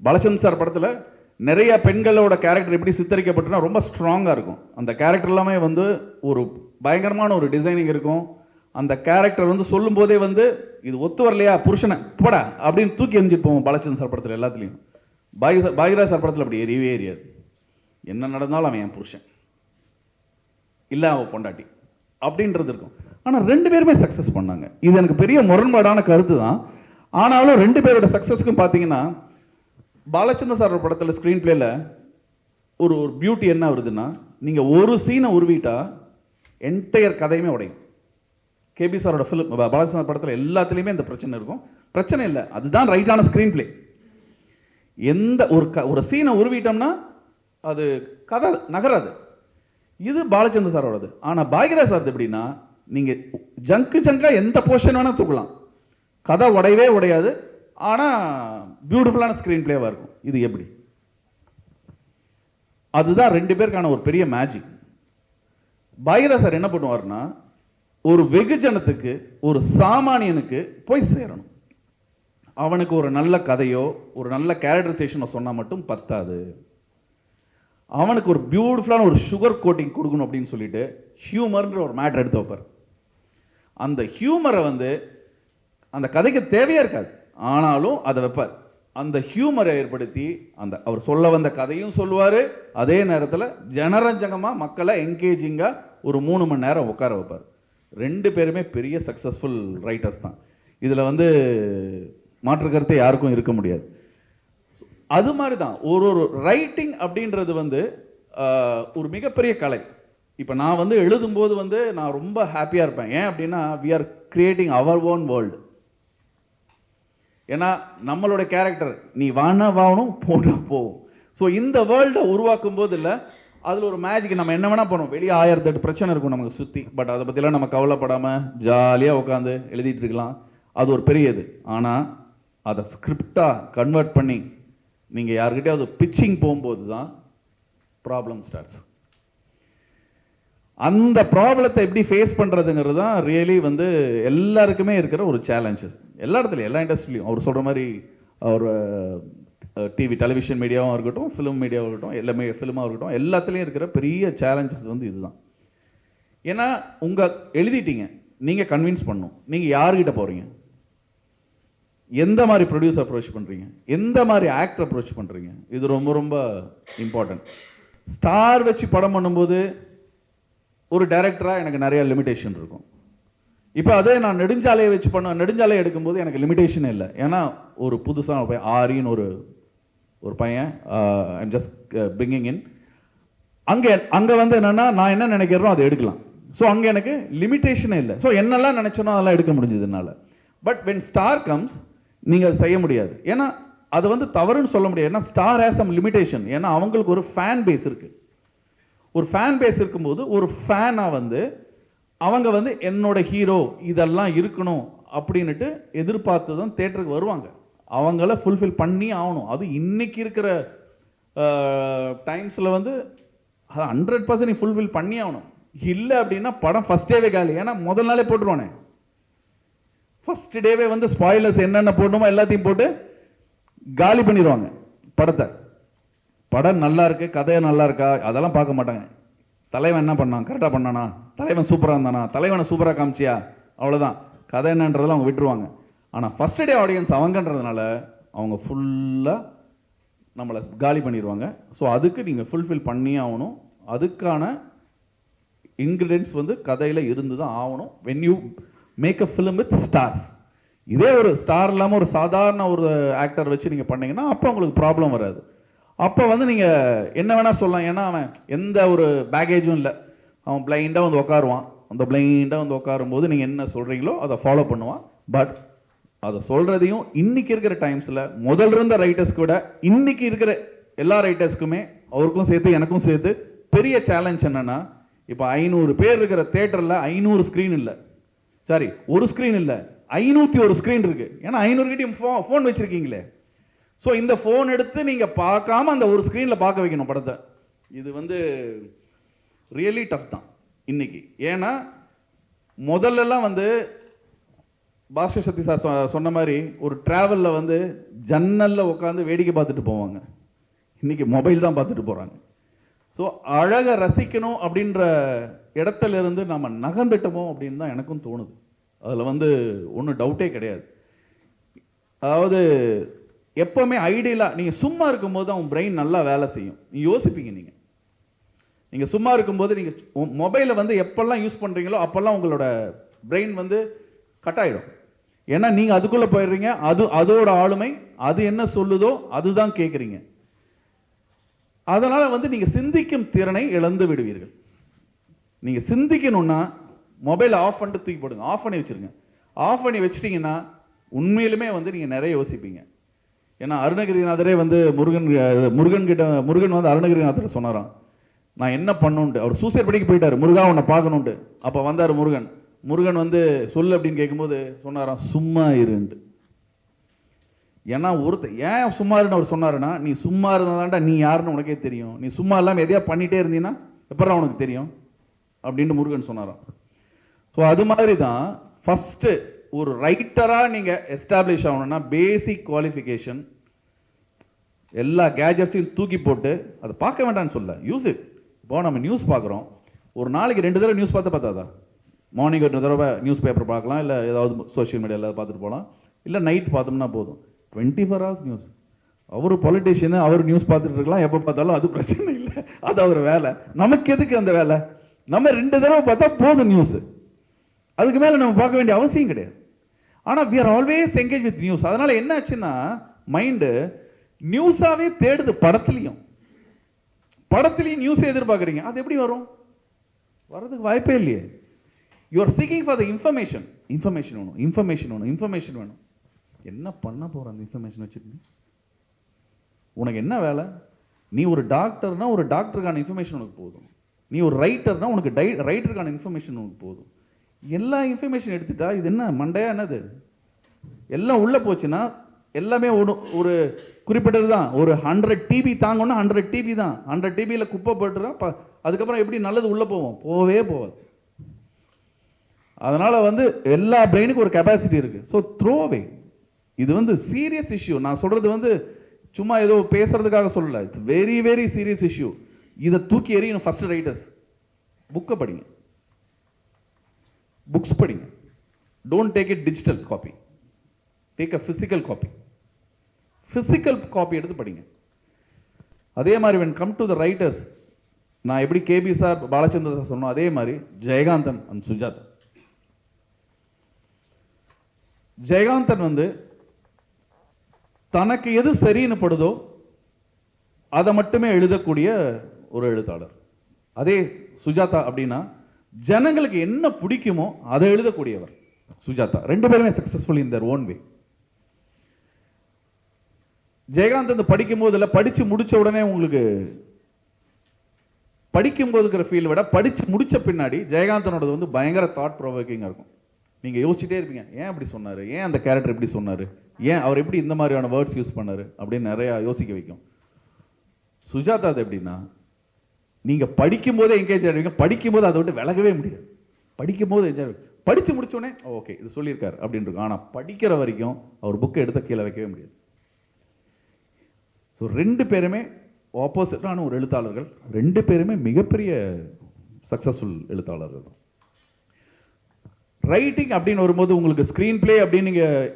பாலச்சந்தர் சார் படத்துல நிறைய பெண்களோட கேரக்டர் எப்படி சித்தரிக்கப்பட்டுனா ரொம்ப ஸ்ட்ராங்கா இருக்கும். அந்த கேரக்டர் எல்லாமே வந்து ஒரு பயங்கரமான ஒரு டிசைனிங் இருக்கும். அந்த கேரக்டர் வந்து சொல்லும் போதே வந்து இது ஒத்து வரலையா புருஷனை போடா அப்படின்னு தூக்கி எரிஞ்சிட்டு போவோம் பாலச்சந்தர் சார் படத்தில். எல்லாத்துலேயும் பாக்யராஜ் சார் படத்தில் அப்படி எரியாது. என்ன நடந்தாலும் அவன் என் புருஷன் இல்லை அவன் பொண்டாட்டி அப்படின்றது இருக்கும். ஆனால் 2 பேருமே சக்ஸஸ் பண்ணாங்க. இது எனக்கு பெரிய முரண்பாடான கருத்து தான். ஆனாலும் 2 பேரோட சக்ஸஸ்க்கும் பார்த்தீங்கன்னா பாலச்சந்தர் சார் படத்தில் ஸ்க்ரீன் பிளேல ஒரு பியூட்டி என்ன வருதுன்னா, நீங்கள் ஒரு சீனை உருவிட்டா என்டையர் கதையுமே உடையும். கேபி சாரோட ஃபிலிம் பாலச்சந்தர் படத்தில் எல்லாத்துலேயுமே இந்த பிரச்சனை இருக்கும். பிரச்சனை இல்லை, அதுதான் ரைட்டான ஸ்க்ரீன் பிளே. எந்த ஒரு சீனை உருவிட்டோம்னா அது கதை நகராது. இது பாலச்சந்திர சாரோடது. ஆனால் பாக்யராஜ் சார் எப்படின்னா, நீங்கள் ஜங்கா எந்த போர்ஷன் வேணால் தூக்கலாம், கதை உடையவே உடையாது, ஆனால் பியூட்டிஃபுல்லான ஸ்க்ரீன் பிளேவாக இருக்கும். இது எப்படி? அதுதான் ரெண்டு பேருக்கான ஒரு பெரிய மேஜிக். பாக்யராஜ் சார் என்ன பண்ணுவார்னா, ஒரு வெகுஜனத்துக்கு, ஒரு சாமானியனுக்கு போய் சேரணும். அவனுக்கு ஒரு நல்ல கதையோ ஒரு நல்ல கேரக்டரைசேஷனோ சொன்னால் மட்டும் பத்தாது. அவனுக்கு ஒரு பியூட்டிஃபுல்லான ஒரு சுகர் கோட்டிங் கொடுக்கணும் அப்படின்னு சொல்லிட்டு ஹியூமர்ன்ற ஒரு மேட்டர் எடுத்து வைப்பார். அந்த ஹியூமரை வந்து அந்த கதைக்கு தேவையாக இருக்காது, ஆனாலும் அதை வைப்பார். அந்த ஹியூமரை ஏற்படுத்தி அவர் சொல்ல வந்த கதையும் சொல்லுவார், அதே நேரத்தில் ஜனரஞ்சகமாக மக்களை என்கேஜிங்காக ஒரு 3 மணி நேரம் உட்கார வைப்பார். ரெண்டு பேருமே பெரிய சக்ஸஸ்ஃபுல் ரைட்டர்ஸ் தான். இதில் வந்து மாற்று கருத்தை யாருக்கும் இருக்க முடியாது. அது மாதிரி தான் ஒரு ரைட்டிங் அப்படின்றது வந்து ஒரு மிகப்பெரிய கலை. இப்போ நான் வந்து எழுதும்போது வந்து நான் ரொம்ப ஹாப்பியாக இருப்பேன். ஏன் அப்படின்னா, we are creating our own world. ஏன்னா நம்மளோட கேரக்டர் நீ வானா வாங்கணும் போனா போகும். ஸோ இந்த வேர்ல்டை உருவாக்கும் போது இல்லை, அதில் ஒரு மேஜிக். நம்ம என்ன வேணால் பண்ணுவோம், வெளியே 1008 பிரச்சனை இருக்கும் நமக்கு சுற்றி, பட் அதை பற்றிலாம் நம்ம கவலைப்படாமல் ஜாலியாக உட்காந்து எழுதிட்டு இருக்கலாம். அது ஒரு பெரிய இது. ஆனால் அதை ஸ்கிரிப்டாக கன்வெர்ட் பண்ணி நீங்கள் யார்கிட்டயாவது பிச்சிங் போகும்போது தான் ப்ராப்ளம் ஸ்டார்ட்ஸ். அந்த ப்ராப்ளத்தை எப்படி ஃபேஸ் பண்ணுறதுங்கிறது தான் ரியலி வந்து எல்லாருக்குமே இருக்கிற ஒரு சேலஞ்சஸ். எல்லா இடத்துலையும், எல்லா இண்டஸ்ட்ரியிலையும். அவர் சொல்கிற மாதிரி அவர் டிவி டெலிவிஷன் மீடியாவும் இருக்கட்டும், ஃபிலிம் மீடியாவும் இருக்கட்டும், எல்லாமே ஃபிலிமாக இருக்கட்டும், எல்லாத்துலேயும் இருக்கிற பெரிய சேலஞ்சஸ் வந்து இதுதான். ஏன்னா எழுதிட்டீங்க, நீங்கள் கன்வின்ஸ் பண்ணணும். நீங்கள் யார்கிட்ட போகிறீங்க, எந்த மாதிரி ப்ரொடியூசர் அப்ரோச் பண்ணுறீங்க, எந்த மாதிரி ஆக்டர் அப்ரோச் பண்ணுறீங்க, இது ரொம்ப ரொம்ப இம்பார்ட்டன்ட். ஸ்டார் வச்சு படம் பண்ணும்போது ஒரு டைரக்டராக எனக்கு நிறைய லிமிடேஷன் இருக்கும். இப்போ அதே நான் நெடுஞ்சாலையை வச்சு நெடுஞ்சாலையை எடுக்கும்போது எனக்கு லிமிடேஷன் இல்லை. ஏன்னா ஒரு புதுசாக ஆரின்னு ஒரு பையன், ஐம் ஜஸ்ட் பிரிங்கிங் இன், அங்கே வந்து என்னென்னா நான் என்ன நினைக்கிறோம் அதை எடுக்கலாம். ஸோ அங்கே எனக்கு லிமிடேஷனே இல்லை. ஸோ என்னெல்லாம் நினச்சோன்னா அதெல்லாம் எடுக்க முடிஞ்சது என்னால். பட் வென் ஸ்டார் கம்ஸ் நீங்கள் அதை செய்ய முடியாது. ஏன்னா அது வந்து தவறுன்னு சொல்ல முடியாது. ஏன்னா ஸ்டார் ஹேஸ் சம் லிமிடேஷன். ஏன்னா அவங்களுக்கு ஒரு ஃபேன் பேஸ் இருக்குது. ஒரு ஃபேன் பேஸ் இருக்கும்போது ஒரு ஃபேனாக வந்து அவங்க வந்து என்னோட ஹீரோ இதெல்லாம் இருக்கணும் அப்படின்ட்டு எதிர்பார்த்து தான் தேட்டருக்கு வருவாங்க. அவங்கள ஃபுல்ஃபில் பண்ணி ஆகணும். அது இன்னைக்கு இருக்கிற டைம்ஸில் வந்து 100% நீ ஃபுல்ஃபில் பண்ணி ஆகணும். இல்லை அப்படின்னா படம் ஃபஸ்ட் டேவே காலி. ஏன்னா முதல் நாளே போட்டுருவானே, ஃபர்ஸ்ட் டேவே வந்து ஸ்பாயிலர்ஸ் என்னென்ன போடணுமோ எல்லாத்தையும் போட்டு காலி பண்ணிடுவாங்க படத்தை. படம் நல்லா இருக்கு, கதையை நல்லா இருக்கா அதெல்லாம் பார்க்க மாட்டாங்க. தலைவன் என்ன பண்ணான், கரெக்டாக பண்ணானா, தலைவன் சூப்பராக இருந்தானா, தலைவனை சூப்பராக காமிச்சியா, அவ்வளோதான். கதை என்னன்றதெல்லாம் அவங்க விட்டுருவாங்க. ஆனால் ஃபர்ஸ்ட் டே ஆடியன்ஸ் அவங்கன்றதுனால அவங்க ஃபுல்லாக நம்மளை காலி பண்ணிடுவாங்க. ஸோ அதுக்கு நீங்கள் ஃபுல்ஃபில் பண்ணி ஆகணும். அதுக்கான இன்க்ரீடியன்ஸ் வந்து கதையில் இருந்து தான் ஆகணும். When you make a film with stars. இதே ஒரு ஸ்டார் இல்லாமல் ஒரு சாதாரண ஒரு ஆக்டர் வச்சு நீங்கள் பண்ணீங்கன்னா அப்போ உங்களுக்கு ப்ராப்ளம் வராது. அப்போ வந்து நீங்கள் என்ன வேணால் சொல்லலாம். ஏன்னா அவன் எந்த ஒரு பேகேஜும் இல்லை, அவன் பிளைண்டாக வந்து உட்காருவான். அந்த பிளைண்டாக வந்து உட்காரும்போது நீங்கள் என்ன சொல்கிறீங்களோ அதை ஃபாலோ பண்ணுவான். பட் அதை சொல்கிறதையும் இன்னைக்கு இருக்கிற டைம்ஸில் முதல்ல இருந்த ரைட்டர்ஸ்க்கு விட இன்னைக்கு இருக்கிற எல்லா ரைட்டர்ஸ்க்குமே, அவருக்கும் சேர்த்து எனக்கும் சேர்த்து பெரிய சேலஞ்ச் என்னன்னா, இப்போ 500 பேர் இருக்கிற தேட்டரில் 500 ஸ்க்ரீன் இல்லை, சாரி ஒரு ஸ்க்ரீன் இல்லை, 501 ஸ்க்ரீன் இருக்கு. ஏன்னா 500 கிட்டையும் ஃபோன் வச்சிருக்கீங்களே. ஸோ இந்த ஃபோன் எடுத்து நீங்கள் பார்க்காம அந்த ஒரு ஸ்க்ரீனில் பார்க்க வைக்கணும் படத்தை. இது வந்து ரியலி டஃப் தான் இன்னைக்கு. ஏன்னா முதல்லலாம் வந்து பாஸ்கர் சக்தி சார் சொன்ன மாதிரி ஒரு ட்ராவலில் வந்து ஜன்னலில் உட்காந்து வேடிக்கை பார்த்துட்டு போவாங்க. இன்னைக்கு மொபைல் தான் பார்த்துட்டு போகிறாங்க. ஸோ அழகை ரசிக்கணும் அப்படின்ற இடத்துல இருந்து நம்ம நகர்ந்துட்டோமோ அப்படின்னு தான் எனக்கும் தோணுது. அதில் வந்து ஒன்றும் டவுட்டே கிடையாது. அதாவது எப்போவுமே ஐடியலாக நீங்கள் சும்மா இருக்கும்போது தான் உங்கள் பிரெயின் நல்லா வேலை செய்யும். நீங்கள் யோசிப்பீங்க. நீங்கள் சும்மா இருக்கும்போது நீங்கள் மொபைலை வந்து எப்போல்லாம் யூஸ் பண்ணுறீங்களோ அப்போல்லாம் உங்களோட பிரெயின் வந்து கட் ஆகிடும். ஏன்னா நீங்கள் அதுக்குள்ளே போயிடுறீங்க. அதோட ஆளுமை அது என்ன சொல்லுதோ அதுதான் கேட்குறீங்க. அதனால் வந்து நீங்கள் சிந்திக்கும் திறனை இழந்து விடுவீர்கள். நீங்கள் சிந்திக்கணும்னா மொபைலை ஆஃப் பண்ணிட்டு தூக்கி போடுங்க, ஆஃப் பண்ணி வச்சுருங்க. ஆஃப் பண்ணி வச்சிட்டிங்கன்னா உண்மையிலுமே வந்து நீங்கள் நிறைய யோசிப்பீங்க. ஏன்னா அருணகிரிநாதரே வந்து முருகன் வந்து அருணகிரிநாதர் சொன்னாராம், நான் என்ன பண்ணுன்ட்டு. அவர் சூசைட் படிக்க போயிட்டார், முருகா உன்னை பார்க்கணுன்ட்டு. அப்போ வந்தார் முருகன் வந்து சொல்லு அப்படின்னு கேட்கும்போது சொன்னாராம், சும்மா இருன்ட்டு. ஏன்னா ஏன் சும்மா இருன்னு அவர் சொன்னாருன்னா, நீ சும்மா இருந்தாதான்டா நீ யாருன்னு உனக்கே தெரியும், நீ சும்மா இல்லாமல் எதையா பண்ணிட்டே இருந்தீங்கன்னா எப்பறம் உனக்கு தெரியும் அப்படின்ட்டு முருகன் சொன்னாராம். ஸோ அது மாதிரி தான் ஃபஸ்ட்டு ஒரு ரைட்டராக நீங்கள் எஸ்டாப்ளிஷ் ஆகணும்னா பேசிக் குவாலிஃபிகேஷன், எல்லா கேஜெட்ஸையும் தூக்கி போட்டு அதை பார்க்க வேண்டாம்னு சொல்ல, யூஸ் இட். இப்போ நம்ம நியூஸ் பார்க்குறோம், ஒரு நாளைக்கு 2 தடவை நியூஸ் பார்த்தாதா? மார்னிங் ஒரு தடவை நியூஸ் பேப்பர் பார்க்கலாம், இல்லை ஏதாவது சோஷியல் மீடியாவில் பார்த்துட்டு போகலாம், இல்லை நைட் பார்த்தோம்னா போதும். 24 hours நியூஸ். அவர் பொலிட்டிஷியனு, அவர் நியூஸ் பார்த்துட்டு இருக்கலாம் எப்போ பார்த்தாலும், அது பிரச்சனை இல்லை, அது அவர் வேலை. நமக்கு எதுக்கு அந்த வேலை? நம்ம 2 தடவை பார்த்தா போதும் நியூஸ், அதுக்கு மேலே நம்ம பார்க்க வேண்டிய அவசியம் கிடையாது. ஆனால் we are always engaged with news. அதனால என்ன ஆச்சுன்னா மைண்டு நியூஸாவே தேடுது. படத்துலையும் நியூஸை எதிர்பார்க்குறீங்க, அது எப்படி வரும்? வர்றதுக்கு வாய்ப்பே இல்லையே. You are seeking for the information வேணும். என்ன பண்ண போற அந்த இன்ஃபர்மேஷன் வச்சுட்டு? உனக்கு என்ன வேலை? நீ ஒரு டாக்டர்னா ஒரு டாக்டருக்கான இன்ஃபர்மேஷன் உனக்கு போதும். நீ ஒரு ரைட்டர்னா உனக்கு ரைட்டருக்கான இன்ஃபர்மேஷன் உனக்கு போதும். எல்லா இன்ஃபர்மேஷன் எடுத்துட்டா இது என்ன மண்டையா என்னது? எல்லாம் உள்ள போச்சுன்னா எல்லாமே ஒரு குறிப்பிட்டது தான். ஒரு 100 TB தாங்கன்னா 100 TB தான். 100 TBயில் குப்பை போட்டுறா, அதுக்கப்புறம் எப்படி நல்லது உள்ள போகவே போகாது. அதனால வந்து எல்லா பிரெயினுக்கும் ஒரு கெப்பாசிட்டி இருக்கு. ஸோ த்ரோ அவே. இது வந்து சீரியஸ் இஷ்யூ. நான் சொல்றது வந்து சும்மா ஏதோ பேசுறதுக்காக சொல்லல. It's very very serious issue. இதை தூக்கி எறியணும். ஃபர்ஸ்ட் ரைட்டர்ஸ் புக்கை படிங்க, புக்ஸ் படிங்க. Don't take it digital copy, take a physical copy. Physical copy எடுத்து படிங்க. அதே மாதிரி when come to the writers, நான் எப்படி கேபி சார் பாலச்சந்திர சார் சொன்னோம், அதே மாதிரி ஜெயகாந்தன் அண்ட் சுஜாதா. ஜெயகாந்தன் வந்து தனக்கு எது சரின்னு படுதோ அதை மட்டுமே எழுதக்கூடிய ஒரு எழுத்தாளர். அதே சுஜாதா அப்படின்னா ஜனங்களுக்கு என்ன பிடிக்குமோ அதை எழுதக்கூடியவர் சுஜாதா. 2 பேருமே successful in their own way. Jayakanth படிக்கும் போது இல்லை, படிச்சு முடிச்ச உடனே உங்களுக்கு படிக்கும் போது இருக்கிற ஃபீல் விட படிச்சு முடிச்ச பின்னாடி ஜெயகாந்தனோடது வந்து பயங்கர தாட் ப்ரோவோக்கிங்காக இருக்கும். நீங்க யோசிச்சுட்டே இருப்பீங்க, ஏன் அப்படி சொன்னாரு, ஏன் அந்த கேரக்டர் இப்படி சொன்னாரு, ஏன் அவர் எப்படி இந்த மாதிரியான வேர்ட்ஸ் யூஸ் பண்ணாரு அப்படின்னு நிறைய யோசிக்க வைக்கும். சுஜாதா அது எப்படின்னா, நீங்க படிக்கும் போதே என்கேஜ் ஆகிடுவீங்க, படிக்கும் போது அதை விட்டு விலகவே முடியாது. படிக்கும் போது என்ஜாய், படிச்சு முடிச்சோடனே ஓகே இது சொல்லியிருக்காரு அப்படின்னு இருக்கும். ஆனால் படிக்கிற வரைக்கும் அவர் புக்கை எடுத்த கீழே வைக்கவே முடியாது. ஸோ 2 பேருமே ஆப்போசிட்டான ஒரு எழுத்தாளர்கள், 2 பேருமே மிகப்பெரிய சக்சஸ்ஃபுல் எழுத்தாளர்கள் தான். ரைட்டிங் அப்படின்னு வரும்போது உங்களுக்கு ஸ்க்ரீன் பிளே அப்படின்னு நீங்கள்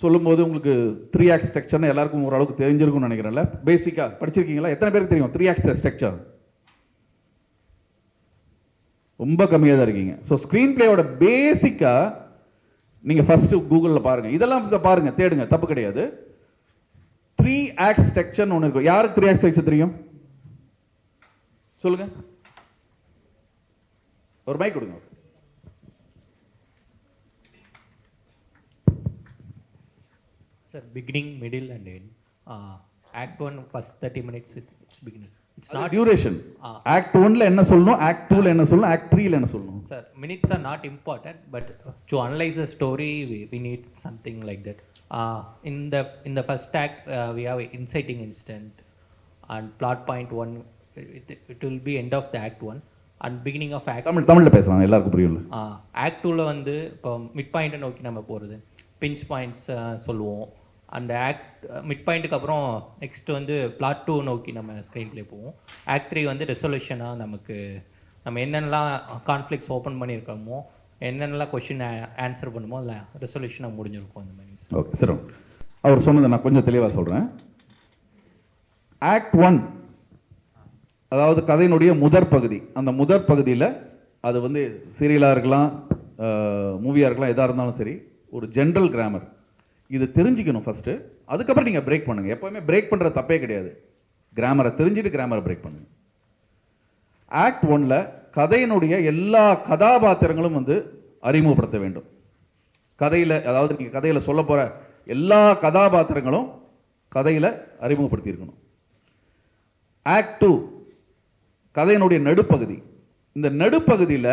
சொல்லும்போது உங்களுக்கு 3 ஆக்ட் ஸ்ட்ரக்சர்னு எல்லாருக்கும் ஓரளவுக்கு தெரிஞ்சிருக்கும்னு நினைக்கிறேன்ல. பேசிக்காக படிச்சிருக்கீங்களா? எத்தனை பேருக்கு தெரியும் 3 ஆக்ட் ஸ்ட்ரக்சர்? ரொம்ப கம்மியாக தான் இருக்கீங்க. ஸோ ஸ்க்ரீன் பிளேயோட பேசிக்காக நீங்கள் ஃபஸ்ட்டு கூகுளில் பாருங்கள், இதெல்லாம் பாருங்கள், தேடுங்க, தப்பு கிடையாது. 3 ஆக்ட் ஸ்ட்ரக்சர்னு ஒன்று இருக்கும். யாருக்கு 3 ஆக்ட் ஸ்ட்ரக்சர் தெரியும் சொல்லுங்க? ஒரு மைக் கொடுங்க. Sir, beginning, middle and end. Act 1 first 30 minutes it's beginning. It's not duration. Act 1ல என்ன சொல்லணும், Act 2ல என்ன சொல்லணும், Act 3ல என்ன சொல்லணும்? Sir, minutes are not important, but to analyze a story we need something like that. In the first act we have inciting incident and plot point 1 it will be end of the act 1 and beginning of act தமிழ்ல பேசலாம், எல்லாருக்கும் புரியும்ல. act 2ல வந்து இப்போ mid point நோக்கி நம்ம போறது, pinch points சொல்லுவோம். அந்த ஆக்ட் மிட் பாயிண்ட்டுக்கு அப்புறம் நெக்ஸ்ட் வந்து பிளாட் 2 நோக்கி நம்ம ஸ்க்ரீன் பிளே போவோம். ஆக்ட் 3 வந்து ரெசல்யூஷனாக நம்ம என்னென்னலாம் கான்ஃப்ளிக்ஸ் ஓப்பன் பண்ணியிருக்கோமோ, என்னென்னலாம் கொஷின் ஆன்சர் பண்ணுமோ அதில் ரெசல்யூஷனாக முடிஞ்சிருக்கும் அந்த மாதிரி. ஓகே சார், அவர் சொன்னதை நான் கொஞ்சம் தெளிவாக சொல்கிறேன். ஆக்ட் 1 அதாவது கதையினுடைய முதற் பகுதி. அந்த முதற் பகுதியில் அது வந்து சீரியலாக இருக்கலாம், மூவியாக இருக்கலாம், எதாக இருந்தாலும் சரி, ஒரு ஜென்ரல் கிராமர் இது தெரிஞ்சுக்கணும் ஃபஸ்ட்டு. அதுக்கப்புறம் நீங்கள் பிரேக் பண்ணுங்கள். எப்போவுமே பிரேக் பண்ணுற தப்பே கிடையாது. கிராமரை தெரிஞ்சுட்டு கிராமரை பிரேக் பண்ணுங்கள். ஆக்ட் 1ல் கதையினுடைய எல்லா கதாபாத்திரங்களும் வந்து அறிமுகப்படுத்த வேண்டும். கதையில், அதாவது நீங்கள் கதையில் சொல்ல போகிற எல்லா கதாபாத்திரங்களும் கதையில் அறிமுகப்படுத்தியிருக்கணும். ஆக்ட் 2 கதையினுடைய நடுப்பகுதி. இந்த நடுப்பகுதியில்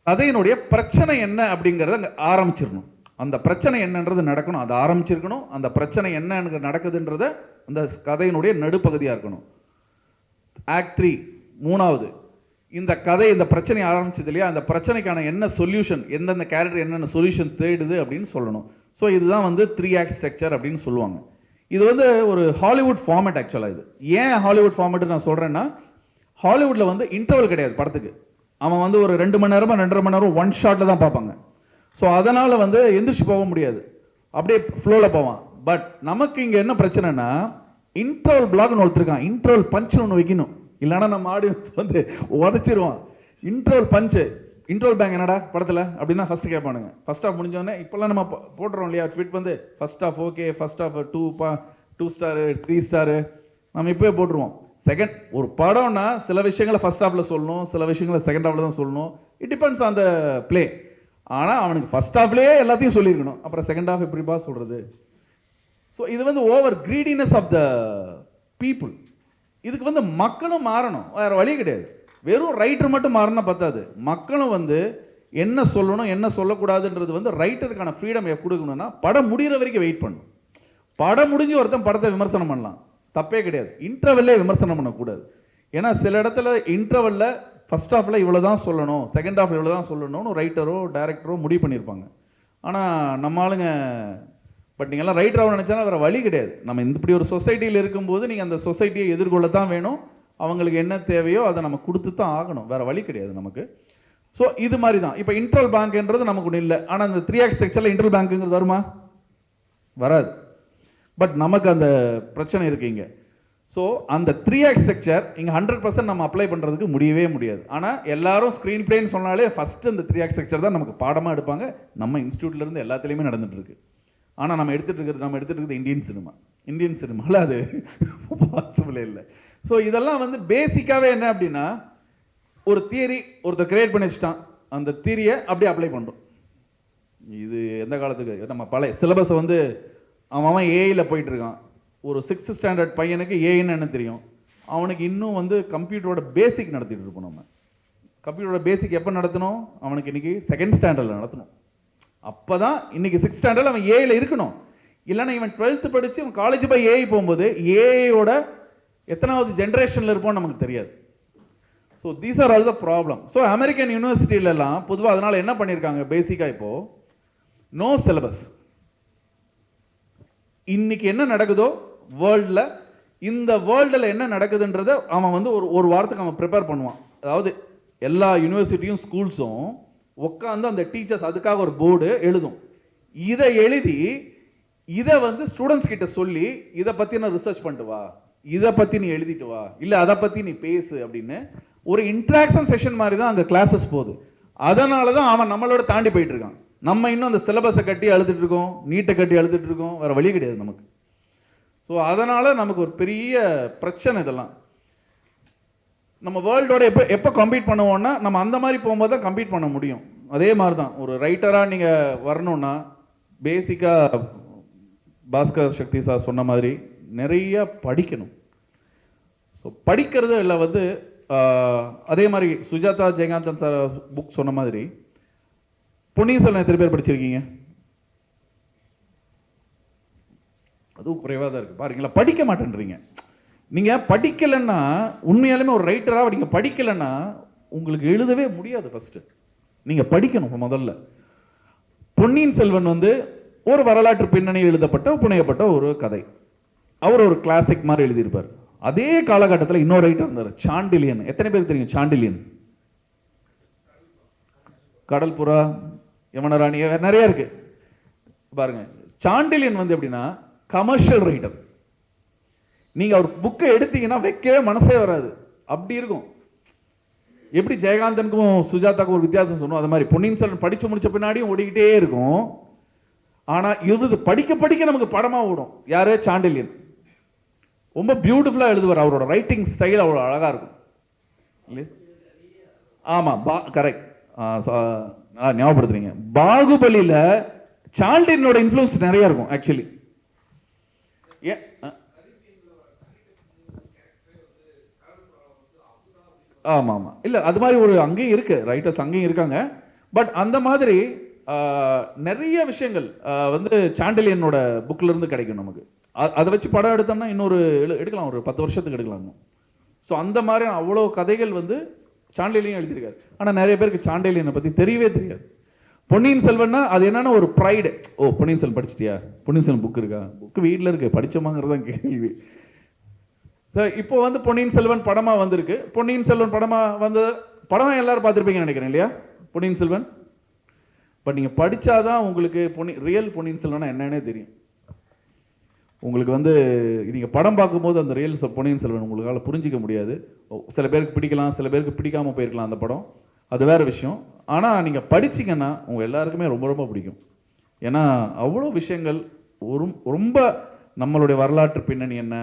கதையினுடைய பிரச்சனை என்ன அப்படிங்கிறத அங்கே ஆரம்பிச்சிடணும். அந்த பிரச்சனை என்னன்றது நடக்கணும், அதை ஆரம்பிச்சிருக்கணும். அந்த பிரச்சனை என்ன நடக்குதுன்றத அந்த கதையினுடைய நடுப்பகுதியாக இருக்கணும். ஆக்ட் 3 மூணாவது, இந்த கதை இந்த பிரச்சனை ஆரம்பிச்சது இல்லையா, அந்த பிரச்சனைக்கான என்ன சொல்யூஷன், எந்தெந்த கேரக்டர் என்னென்ன சொல்யூஷன் தேடுது அப்படின்னு சொல்லணும். ஸோ இதுதான் வந்து 3 ஆக்ட் ஸ்ட்ரக்சர் அப்படின்னு சொல்லுவாங்க. இது வந்து ஒரு ஹாலிவுட் ஃபார்மேட் ஆக்சுவலாக. இது ஏன் ஹாலிவுட் ஃபார்மேட் நான் சொல்கிறேன்னா, ஹாலிவுட்டில் வந்து இன்டர்வல் கிடையாது படத்துக்கு. அவன் வந்து ஒரு 2 மணி நேரமா 2.5 மணி நேரம் ஒன் ஷாட்டில் தான் பார்ப்பாங்க. ஸோ அதனால் வந்து எந்திரிச்சு போக முடியாது, அப்படியே ஃப்ளோவில் போவான். பட் நமக்கு இங்கே என்ன பிரச்சனைனா, இன்டர்வல் பிளாக்னு ஒருத்தருக்கான், இன்டர்வல் பஞ்சுன்னு ஒன்று வைக்கணும், இல்லைன்னா நம்ம ஆடியன்ஸ் வந்து உதச்சிருவான். இன்டர்வல் பஞ்சு, இன்டர்வல் பேங்க் என்னடா படத்தில் அப்படின்னு தான் ஃபஸ்ட்டு கேட்பானுங்க. ஃபர்ஸ்ட் ஆஃப் முடிஞ்சோடனே இப்போல்லாம் நம்ம போட்டுறோம் இல்லையா ட்வீட் வந்து, first of okay, first of 2 star 3 star நம்ம இப்போயே போட்டுருவோம். செகண்ட், ஒரு படம்னா சில விஷயங்களை ஃபர்ஸ்ட் ஹாஃபில் சொல்லணும், சில விஷயங்களை செகண்ட் ஹாஃபில் தான் சொல்லணும். It depends on the play. ஆனால் அவனுக்கு ஃபர்ஸ்ட் ஹாஃப்லேயே எல்லாத்தையும் சொல்லியிருக்கணும், அப்புறம் செகண்ட் ஹாஃப் எப்படிப்பா சொல்கிறது? ஸோ இது வந்து over greediness of the people. இதுக்கு வந்து மக்களும் மாறணும், வேறு வழி கிடையாது. வெறும் ரைட்டர் மட்டும் மாறினா பத்தாது, மக்களும் வந்து என்ன சொல்லணும் என்ன சொல்லக்கூடாதுன்றது வந்து ரைட்டருக்கான ஃப்ரீடம் கொடுக்கணும்னா, படம் முடிகிற வரைக்கும் வெயிட் பண்ணணும். படம் முடிஞ்சு ஒருத்தன் படத்தை விமர்சனம் பண்ணலாம், தப்பே கிடையாது. இன்டர்வெல்லே விமர்சனம் பண்ணக்கூடாது. ஏன்னா சில இடத்துல இன்டர்வெல்ல ஃபர்ஸ்ட் ஹாஃபில் இவ்வளோ தான் சொல்லணும், செகண்ட் ஹாஃபில் இவ்வளோ தான் சொல்லணும்னு ரைட்டரோ டைரக்டரோ முடிவு பண்ணியிருப்பாங்க. ஆனால் நம்ம ஆளுங்க, பட் நீங்கள்லாம் ரைட்டராக நினச்சாலும் வேறு வழி கிடையாது. நம்ம இப்படி ஒரு சொசைட்டியில் இருக்கும்போது நீங்கள் அந்த சொசைட்டியை எதிர்கொள்ள தான் வேணும். அவங்களுக்கு என்ன தேவையோ அதை நம்ம கொடுத்து தான் ஆகணும், வேறு வழி கிடையாது நமக்கு. ஸோ இது மாதிரி தான். இப்போ இன்டர்வல் பேங்க்ன்றது நமக்கு ஒன்றும் இல்லை. ஆனால் இந்த 3 ஆக்ட் ஸ்ட்ரக்சரில் இன்டர்வல் பேங்க்குங்கிறது வருமா? வராது. பட் நமக்கு அந்த பிரச்சனை இருக்கு இங்கே. ஸோ அந்த 3 ஆக்ட் ஸ்ட்ரக்சர் இங்கே 100% நம்ம அப்ளை பண்ணுறதுக்கு முடியவே முடியாது. ஆனால் எல்லாரும் ஸ்க்ரீன் பிளேன்னு சொன்னாலே ஃபஸ்ட்டு அந்த 3 ஆக்ட் ஸ்ட்ரக்சர் தான் நமக்கு பாடமாக எடுப்பாங்க. நம்ம இன்ஸ்டியூட்லேருந்து எல்லாத்துலேயுமே நடந்துட்டு இருக்கு. ஆனால் நம்ம எடுத்துகிட்டு இருக்கிறது இந்தியன் சினிமாவில் அது பாசிபிளே இல்லை. ஸோ இதெல்லாம் வந்து பேசிக்காகவே என்ன அப்படின்னா, ஒரு தியரி ஒருத்தர் கிரியேட் பண்ணி வச்சுட்டான், அந்த தியரியை அப்படியே அப்ளை பண்ணுறோம். இது எந்த காலத்துக்கு நம்ம பழைய சிலபஸை வந்து அவன் ஏஐயில் போயிட்டு இருக்கான். ஒரு 6th ஸ்டாண்டர்ட் பையனுக்கு ஏன்னு என்ன தெரியும்? அவனுக்கு இன்னும் வந்து கம்ப்யூட்டரோட பேசிக் நடத்திட்டு இருப்போம். நம்ம கம்ப்யூட்டரோட பேசிக் எப்போ நடத்தணும்? அவனுக்கு இன்னைக்கு 2nd ஸ்டாண்டர்டில் நடத்தணும். அப்போ தான் இன்னைக்கு 6th ஸ்டாண்டர்டில் அவன் ஏஐயில் இருக்கணும். இல்லைன்னா இவன் 12th படித்து அவன் காலேஜ் போய் ஏஐ போகும்போது ஏஐயோட எத்தனாவது ஜென்ரேஷனில் இருப்போம்னு நமக்கு தெரியாது. So these are all the problem. So American யூனிவர்சிட்டியிலலாம் பொதுவாக அதனால் என்ன பண்ணியிருக்காங்க, பேசிக்காக இப்போது நோ சிலபஸ். இன்னைக்கு என்ன நடக்குதோ வேர்ல்டில், இந்த வேர்ல்டில் என்ன நடக்குதுன்றதை அவன் வந்து ஒரு வாரத்துக்கு அவன் ப்ரிப்பேர் பண்ணுவான். அதாவது எல்லா யூனிவர்சிட்டியும் ஸ்கூல்ஸும் உட்காந்து அந்த டீச்சர்ஸ் அதுக்காக ஒரு போர்டு எழுதும். இதை எழுதி இதை வந்து ஸ்டூடெண்ட்ஸ் கிட்ட சொல்லி, இதை பற்றி நான் ரிசர்ச் பண்ணிட்டு வா, இதை பற்றி நீ எழுதிட்டு வா, இல்லை அதை பற்றி நீ பேசு அப்படின்னு ஒரு இன்ட்ராக்ஷன் செஷன் மாதிரி தான் அங்கே கிளாஸஸ் போகுது. அதனால தான் அவன் நம்மளோட தாண்டி போயிட்டு இருக்கான். நம்ம இன்னும் அந்த சிலபஸை கட்டி அழுதுட்டு இருக்கோம், நீட்டை கட்டி அழுதுட்டு இருக்கோம், வேற வழி கிடையாது நமக்கு. ஸோ அதனால நமக்கு ஒரு பெரிய பிரச்சனை இதெல்லாம். நம்ம வேர்ல்டோட எப்போ கம்பீட் பண்ணுவோம்னா, நம்ம அந்த மாதிரி போகும்போது தான் கம்பீட் பண்ண முடியும். அதே மாதிரி தான் ஒரு ரைட்டராக நீங்கள் வரணும்னா, பேசிக்காக பாஸ்கர் சக்தி சார் சொன்ன மாதிரி நிறைய படிக்கணும். ஸோ படிக்கிறது இல்லை வந்து அதே மாதிரி சுஜாதா ஜெயகாந்தன் சார் புக் சொன்ன மாதிரி, பொன்னியின் செல்வன் எத்தனை பேர் படிச்சிருக்கீங்க? அதுவும் குறைவாக தான் இருக்குது பாருங்களா. படிக்க மாட்டேன்றீங்க. நீங்கள் படிக்கலைன்னா, உண்மையாலுமே ஒரு ரைட்டராக நீங்கள் படிக்கலைன்னா உங்களுக்கு எழுதவே முடியாது. ஃபஸ்ட்டு நீங்கள் படிக்கணும். முதல்ல பொன்னியின் செல்வன் வந்து ஒரு வரலாற்று பின்னணி எழுதப்பட்ட புனையப்பட்ட ஒரு கதை. அவர் ஒரு கிளாசிக் மாதிரி எழுதியிருப்பார். அதே காலகட்டத்தில் இன்னொரு ரைட்டர் இருந்தார், சாண்டிலியன். எத்தனை பேருக்கு தெரியும் சாண்டிலியன்? கடல் புறா, யமனராணி, நிறைய இருக்கு பாருங்க. சாண்டிலியன் வந்து எப்படின்னா கமர்ஷியல் ரைட்டர். நீங்க அவர் புக்கை எடுத்தீங்கன்னா வைக்கவே மனசே வராது, அப்படி இருக்கும். எப்படி ஜெயகாந்தனுக்கும் சுஜாதாக்கும் ஒரு வித்தியாசம் சொன்னோம், அது மாதிரி பொன்னியின் செல்வன் படிச்சு முடிச்ச பின்னாடியும் ஓடிக்கிட்டே இருக்கும். ஆனா இது படிக்க படிக்க நமக்கு படமா ஓடும். யாரு? சாண்டிலியன். ரொம்ப பியூட்டிஃபுல்லா எழுதுவார். அவரோட ரைட்டிங் ஸ்டைல் அவ்வளோ அழகா இருக்கும். ஆமா, கரெக்ட். ஞாபகப்படுத்துறீங்க. பாகுபலியில சார்லினோட இன்ஃப்ளூயன்ஸ் நிறைய இருக்கும் ஆக்சுவலி. ஆமா ஆமா, இல்ல அது மாதிரி ஒரு அங்கேயும் இருக்கு, ரைட்டர்ஸ் அங்கேயும் இருக்காங்க. பட் அந்த மாதிரி நிறைய விஷயங்கள் வந்து சாண்டிலியனோட புக்ல இருந்து கிடைக்கும் நமக்கு. அதை வச்சு படம் எடுத்தோம்னா இன்னொரு எடுக்கலாம், ஒரு 10 வருஷத்துக்கு எடுக்கலாம். ஸோ அந்த மாதிரி அவ்வளோ கதைகள் வந்து சாண்டிலியன் எழுதியிருக்காரு. ஆனால் நிறைய பேருக்கு சாண்டிலியனை பற்றி தெரியவே தெரியாது. பொன்னியின் செல்வன்னா அது என்னன்னா ஒரு ப்ரைடு. ஓ, பொன்னியின் செல்வன் படிச்சிட்டியா, பொன்னியின் செல்வன் புக் இருக்கா, புக்கு வீட்டில் இருக்கு, படிச்சோமாங்கிறது தான் கேள்வி. சார் இப்போ வந்து பொன்னியின் செல்வன் படமா வந்திருக்கு. பொன்னியின் செல்வன் படமா வந்து படமா எல்லாரும் பார்த்துருப்பீங்கன்னு நினைக்கிறேன் இல்லையா, பொன்னியின் செல்வன். பட் நீங்கள் படித்தாதான் உங்களுக்கு ரியல் பொன்னியின் செல்வனா என்னன்னே தெரியும். உங்களுக்கு வந்து நீங்கள் படம் பார்க்கும்போது அந்த ரியல் பொன்னியின் செல்வன் உங்களால் புரிஞ்சிக்க முடியாது. சில பேருக்கு பிடிக்கலாம், சில பேருக்கு பிடிக்காமல் போயிருக்கலாம் அந்த படம், அது வேறு விஷயம். ஆனால் நீங்கள் படிச்சிங்கன்னா உங்கள் எல்லாருக்குமே ரொம்ப ரொம்ப பிடிக்கும். ஏன்னா அவ்வளோ விஷயங்கள் ரொம்ப நம்மளுடைய வரலாற்று பின்னணி என்ன,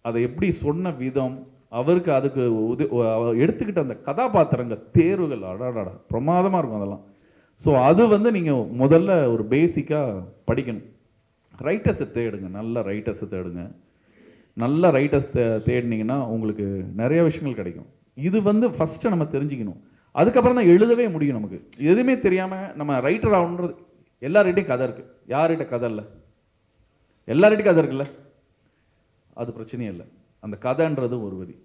அதை எப்படி சொன்ன விதம், அவருக்கு அதுக்கு எடுத்துக்கிட்ட அந்த கதாபாத்திரங்கள் தேர்வுகள் அடாடாடா பிரமாதமாக இருக்கும் அதெல்லாம். ஸோ அது வந்து நீங்கள் முதல்ல ஒரு பேசிக்காக படிக்கணும். ரைட்டர்ஸை தேடுங்க, நல்ல ரைட்டர்ஸை தேடுங்க. நல்ல ரைட்டர்ஸ் தேடினீங்கன்னா உங்களுக்கு நிறைய விஷயங்கள் கிடைக்கும். இது வந்து ஃபஸ்ட்டு நம்ம தெரிஞ்சுக்கணும். அதுக்கப்புறம் தான் எழுதவே முடியும். நமக்கு எதுவுமே தெரியாமல் நம்ம ரைட்டர் ஆகணுன்றது. எல்லார்கிட்டையும் கதை இருக்குது, யார்கிட்ட கதை இல்லை? எல்லார்கிட்டையும் கதை இருக்குல்ல, அது பிரச்சனையே இல்லை. அந்த கதைன்றது ஒரு வரி.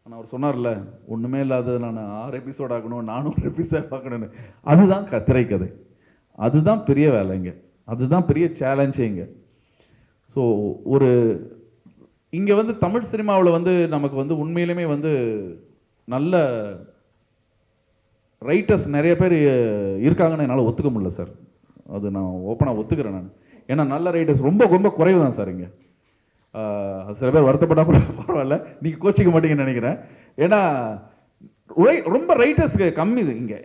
ஆனால் அவர் சொன்னார்ல, ஒன்றுமே இல்லாத நான் 6 எபிசோட் ஆகணும், 400 எபிசோட் ஆகணும்னு. அதுதான் திரைக்கதை, அதுதான் பெரிய வேலைங்க, அதுதான் பெரிய சேலஞ்சே இங்கே. ஸோ ஒரு இங்கே வந்து தமிழ் சினிமாவில் வந்து நமக்கு வந்து உண்மையிலுமே வந்து நல்ல ரைட்டர்ஸ் நிறைய பேர் இருக்காங்கன்னு என்னால் ஒத்துக்க முடியல சார். அது நான் ஓப்பனாக ஒத்துக்கிறேன் நான். ஏன்னா நல்ல ரைட்டர்ஸ் ரொம்ப ரொம்ப குறைவு தான் சார் இங்கே. சில பேர் வருத்தப்பட்டால் கூட பரவாயில்ல, நீங்கள் கோச்சிக்க மாட்டீங்கன்னு நினைக்கிறேன். ஏன்னா ரொம்ப ரைட்டர்ஸ்க்கு கம்மி இங்கே